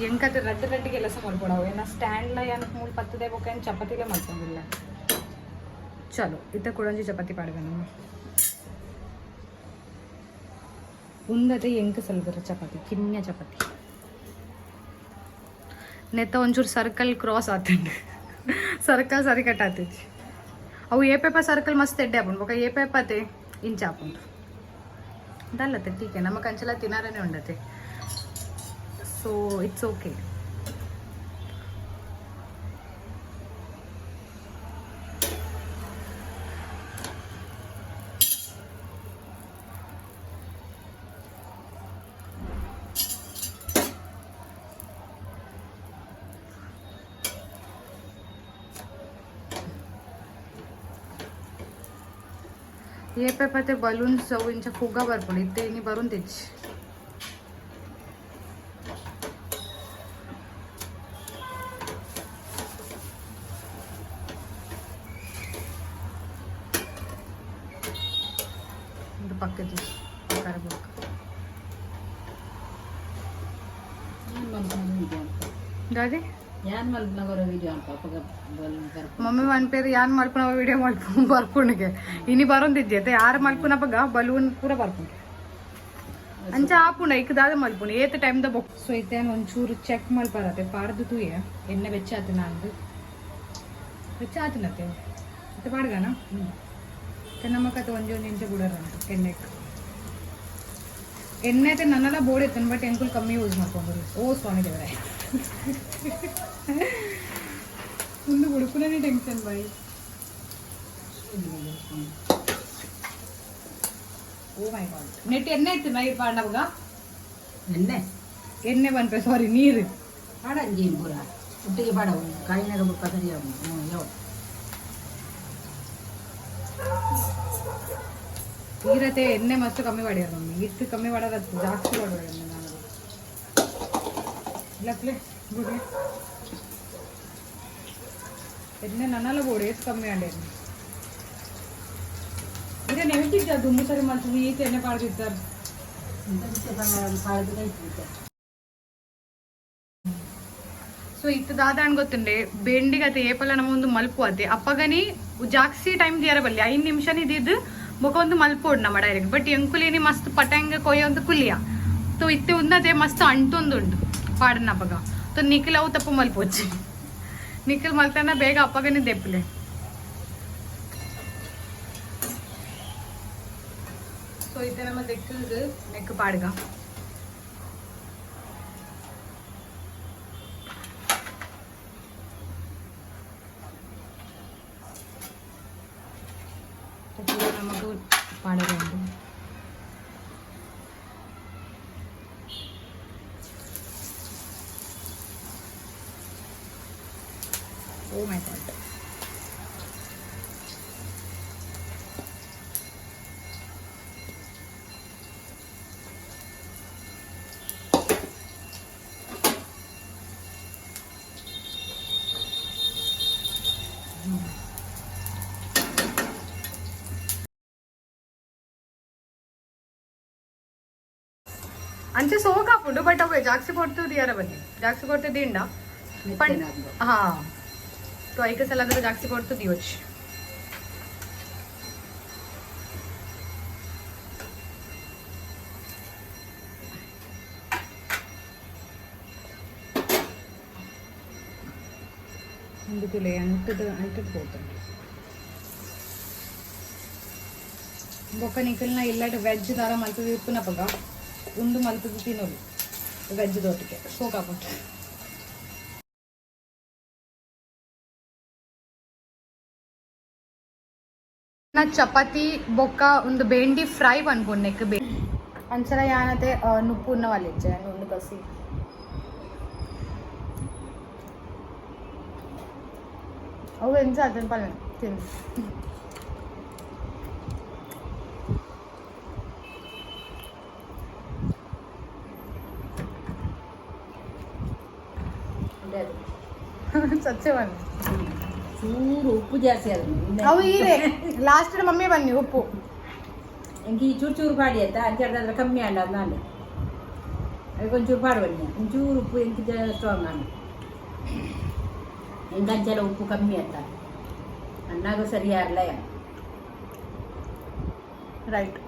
ಎಂಕತ್ತೆ ರಡ್ಡಿಗೆ ಕೆಲಸ ಮಾಡ್ಕೊಡವು ಏನ ಸ್ಟ್ಯಾಂಡ್ಲ ಏನು ಮೂಲ ಪತ್ತದೇ ಬೋಕೇನು ಚಪಾತಿಲೇ ಮಾಡ್ಕೊಂಡಿಲ್ಲ ಚಲೋ ಇತ್ತ ಕೊಡಂಜಿ ಚಪಾತಿ ಪಾಡ್ವೆ ನಮ್ಮ ಉಂದತೆ ಎಂಕ ಸಲ್ಬರ ಚಪಾತಿ ಕಿನ್ಯ ಚಪಾತಿ ನೆತ್ತ ಒಂಚೂರು ಸರ್ಕಲ್ ಕ್ರಾಸ್ ಆತಂಡು ಸರ್ಕಲ್ ಸರಿ ಕಟ್ ಆತೈತಿ ಅವು ఏ పేపర్ ಸರ್ಕಲ್ ಮಸ್ತ್ ಎಡ್ಡೆ ಆಪುಂಡು ఒక ఏ పేపర్ ಇಂಚ ಆಪುಂಡು ದಲ್ಲತ್ತೆ ಟೀಕೆ ನಮ್ಮ ಕಂಚೆಲ್ಲ ತಿನ್ನಾರನೇ ಉಂಡತೆ ಸೊ ಇಟ್ಸ್ ಓಕೆ ये पेपर ते बलून्स जाऊ इंचा फुगा भरपूर ते भरून तेच पक्के दादी
ಯಾನ್ ಮಲ್ಪನಗರ ವಿಡಿಯೋ ಅಂತ ಅಪ್ಪಗ
ಮಮ್ಮಿ ಮನ್ಪೇರು ಯಾನ್ ಮಲ್ಪುನವ ವಿಡಿಯೋ ಮಲ್ಪು ಬರ್ಪುಣಿಗೆ ಇನಿ ಬರೊಂದಿದ್ದೆ ಯಾರು ಮಲ್ಪುನಪ್ಪಗ ಬಲೂನ್ ಪೂರ ಬರ್ಪುಂಡು ಅಂಚ ಆಪುಂಡ ಇಕ್ಕದಾದ ಮಲ್ಪುಂಡು ಏತ್ ಟೈಮ್ ದ ಬೊಕ್ ಸೊ ಇತ್ತೇನು ಒಂಚೂರು ಚೆಕ್ ಮಲ್ಪರತ್ತೆ ಪಾಡ್ದು ತೂಯೆ ಎಣ್ಣೆ ಬೆಚ್ಚ ಆತು ನಂದು ಬೆಚ್ಚ ಆತನತ್ತೆ ಮತ್ತೆ ಪಾಡ್ಗಾನ ನಮ್ಮ ಕತೆ ಒಂಜಿ ಇಂಚ ಬಿಡೋರಂತ ಎಣ್ಣೆಗೆ ಎಣ್ಣೆ అయితే ನನ್ನೆಲ್ಲ ಬೋರ್ಡ್ ಇತ್ತು ಬಟ್ ಎಂಕುಲ್ ಕಮ್ಮಿ ಯೂಸ್ ಮಾಡ್ಕೊಂಡ್ರು ಓ ಸ್ವಾಮಿ ದೇವರೇ ಮುಂದೆ ಹುಡುಕನೇ ಟೆನ್ಷನ್ ಬಾಯಿ ಓ ಮೈ ಗಾಡ್ ನೆಟ್ ಎಣ್ಣೆ ಇತ್ತು ನೈ ಪಾಂಡವಾಗ ಎಣ್ಣೆ ಬಂದ್ಪೆ ಸಾರಿ ನೀರು
ಪಾಡ ಅಂಜೇನು ಪೂರ ಒಟ್ಟಿಗೆ ಪಾಡ ಕಾಯಿನಾಗ ಬುಕ್ಕ ಸರಿಯಾಗ ಯಾವ
ಈರತೆ ಎಣ್ಣೆ ಮಸ್ತ್ ಕಮ್ಮಿ ಮಾಡ್ಯಾರ ಮಮ್ಮಿ ಇಟ್ಟು ಕಮ್ಮಿ ಮಾಡೋದು ಜಾಸ್ತಿ ಮಾಡ್ಬೇಡ ನಾನು ಇಲ್ಲಪ್ಲೆ ಬಿಡ್ಲೆ ಎಣ್ಣೆ ನನ್ನೆಲ್ಲ ಬೋಡು ಎಷ್ಟು ಕಮ್ಮಿ ಮಾಡ್ಯಾರ ಈಗ ನೆನಪಿದ್ದ ದುಮ್ಮು ಸರಿ ಮಾಡ್ತೀವಿ ಈತ ಎಣ್ಣೆ ಪಾಡ್ತಿರ್ತಾರೆ ಸೊ ಇತ್ತು ದಾದಾಣ್ ಗೊತ್ತುಂಡೆ ಬೆಂಡಿಗತೆ ಏಪಲ್ಲ ನಮ್ಮ ಒಂದು ಮಲ್ಪು ಅತ್ತೆ ಅಪ್ಪಗನಿ ಜಾಸ್ತಿ ಟೈಮ್ ದಿಯಾರ ಬಲ್ಲಿ 5 ನಿಮಿಷ ಇದ್ದಿದ್ದು ಬೊಕ ಒಂದು ಮಲ್ಪೋಡ್ ನಮ್ಮ ಡೈರೆಕ್ಟ್ ಬಟ್ ಎಂಕುಲೇನಿ ಮಸ್ತ್ ಪಟಂಗ ಕೊಯ್ಯ ಒಂದು ಕುಲಿಯ ತೋ ಇತ್ತೆ ಉಂದತೆ ಮಸ್ತ್ ಅಂಟೊಂದುಂಡು ಪಾಡನ ಅಪ್ಪಗ ತೋ ನಿಖಿಲ್ ಅವು ತಪ್ಪು ಮಲ್ಪೊಚ್ಚಿ ನಿಖಿಲ್ ಮಲ್ತಾನ ಬೇಗ ಅಪ್ಪಗನಿ ದೆಪ್ಪಲೆ ಸೊ ಇತ್ತೆ ನಮ್ಮ ದೆಕ್ಕಲ್ದು ನೆಕ್ ಪಾಡ್ಗ നമുക്ക് പാടുന്നുണ്ട് ഓ മൈ ഗോഡ് ಅಂಚೆ ಸೋಕಾಪುಂಡು ಬಟ್ ಅವೆ ಜಾಸ್ತಿ ಕೊಡ್ತದೆ ಯಾರ ಬನ್ನಿ ಜಾಸ್ತಿ ಕೊಡ್ತದೆ ಇಂಡ ಹಾ तो ऐक सಲ ಅಂದ್ರೆ ಜಾಸ್ತಿ ಕೊಡ್ತದೆ ಯೋಚ್ అందుకులే అంటది పోతుంది బొక్క నికల్న ఇల్లటి వెజ్ ದಾರ ಮಲ್ತು ತಿಪ್ಪುನಪ್ಪಗ ಉಂಡು ಮಲ್ತದು ತಿನ್ನೋದು ವೆಜ್ ದೋಟಿಗೆ ಸೋಕಾಪುಂಟು ನಾ ಚಪಾತಿ ಬೊಕ್ಕ ಒಂದು ಬೆಂಡಿ ಫ್ರೈ ಅನ್ಕೊಂಡೆಕ್ ಅಂಚರ ಯಾನತೆ ನುಪ್ಪುನ್ನ ವಾಲಿಜ್ಜೆ ಉಂಡು ಕಸಿ ಅವು ಎಂಚ ಅದನ್ನ ಪಲ್ಲೆ ತಿನ್ನು ಸಚ್ಚೆ ಬನ್ನಿ
ಚೂರು ಉಪ್ಪು ಜಾಸ್ತಿ ಆದ್ರು
ಅವು ಈರೆ ಲಾಸ್ಟ್ ಮಮ್ಮಿ ಬನ್ನಿ ಉಪ್ಪು
ಎಂಕಿ ಚೂರು ಚೂರು ಪಾಡಿ ಆಯ್ತ ಅಂಚೆ ಕಮ್ಮಿ ಆಂಡ ನಾನು ಅದಕ್ಕೆ ಒಂಚೂರು ಪಾಡು ಬನ್ನಿ ಒಂಚೂರು ಉಪ್ಪು ಎಂಕಿ ಸ್ಟ್ರಾಂಗ್ ನಾನು ಎಂಕ ಅಂಚೆಲ್ಲ ಉಪ್ಪು ಕಮ್ಮಿ ಆಯ್ತ ಅನ್ನಾಗ ಸರಿ ಆರ್ಲ
ರೈಟ್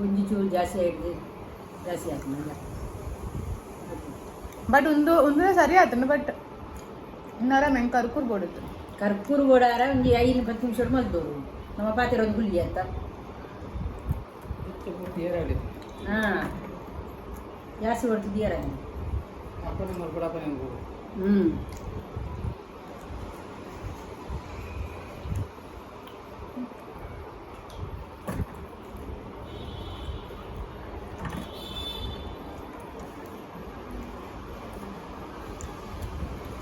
ಗುಂಜಿ ಚೂರು ಜಾಸ್ತಿ ಆಯ್ತು ಜಾಸ್ತಿ ಆಯ್ತು ನಂಗೆ
ಬಟ್ ಒಂದು ಸರಿ ಆಯ್ತು ಬಟ್ ಇನ್ನರ ಮೆಂಗೆ ಕರ್ಕೂರ್ ಬೋಡಿತ್ತು
ಕರ್ಪೂರ ಬೋಡಾರ ಒಂದು 5-10 ನಿಮಿಷ ಮಲ್ದೋರು ನಮ್ಮ ಪಾತ್ರೆ ಒಂದು ಗುಳ್ಳಿ ಅಂತ ಹಾಂ ಜಾಸ್ತಿ ಹೊಡ್ತಿದ್ದೀರ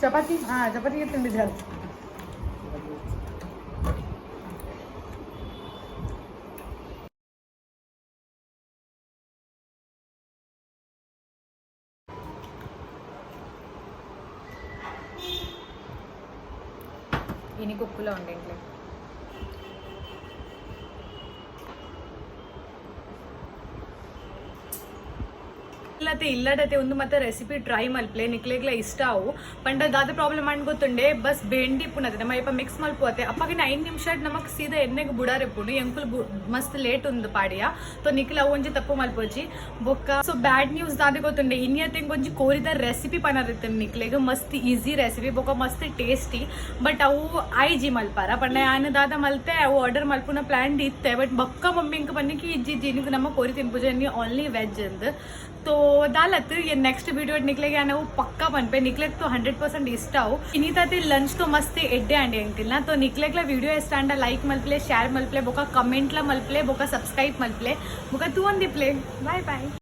ಚಪಾತಿ ಚಪಾತಿಗೆ ತಿಂಡಿ ಜಾಸ್ತಿ ഇനി കുപ്പില ഉണ്ടെങ്കിൽ ಇಲ್ಲತೆ ಇಲ್ಲಡತೆ ಒಂದು ಮತ್ತೆ ರೆಸಿಪಿ ಟ್ರೈ ಮಲ್ಪ್ಲೆ ನಿಕ್ಲೆಗ್ಲ ಇಷ್ಟ ಅವು ಪಂಡ ದಾದ ಪ್ರಾಬ್ಲಮ್ ಅಂಡ್ ಗೊತ್ತುಂಡೆ ಬಸ್ ಬೆಂಡಿ ಪುನದೆ ನಮ್ಮ ಇಪ್ಪ ಮಿಕ್ಸ್ ಮಲ್ಪೋತೆ ಅಪ್ಪಗಿನ 5 ನಿಮಿಷ ನಮಕ್ ಸೀದಾ ಎಣ್ಣೆಗೆ ಬುಡಾರೆ ಪುಂಡು ಎಂಕುಲ್ ಮಸ್ತ್ ಲೇಟ್ ಒಂದು ಪಾಡಿಯ ತೋ ನಿಕ್ಲ ಅವು ಒಂಜಿ ತಪ್ಪು ಮಲ್ಪೋಜಿ ಬೊಕ್ಕ ಸೊ ಬ್ಯಾಡ್ ನ್ಯೂಸ್ ದಾದೆ ಗೊತ್ತುಂಡೆ ಇನ್ನಿಯತೆ ಒಂಜಿ ಕೋರಿದ ರೆಸಿಪಿ ಪನರಿತ್ತೆ ನಿಕ್ಲೆಗ್ ಮಸ್ತ್ ಈಸಿ ರೆಸಿಪಿ ಬೊಕ್ಕ ಮಸ್ತ್ ಟೇಸ್ಟಿ ಬಟ್ ಅವು ಐಜಿ ಮಲ್ಪಾರ ಪಂಡ ಯಾನ ದಾದ ಮಲ್ತೆ ಅವು ಆರ್ಡರ್ ಮಲ್ಪುನ ಪ್ಲಾನ್ ಇತ್ತೆ ಬಟ್ ಬೊಕ್ಕ ಮಮ್ಮಿ ಇಂಕ ಬನ್ನಿಕ್ಕೆ ಇಜ್ಜಿ ನಮ್ಮ ಕೋರಿ ತಿನ್ಪುಜ ಓನ್ಲಿ ವೆಜ್ ಅಂದ್ तो दालत ये नेक्स्ट वीडियो निकले गया ना वो पक्का बनपे निकले तो 100% इष्ट हो इनिता ते लंच तो मस्त एड्डे अंडे अंकिल ना तो निकले वीडियो इष्ट अंड लाइक मल्पले शेयर मल्पले बोका कमेंट ला मल्पले बोका सब्सक्राइब मल्पले बोका तू अंदी प्ले बाय बाय.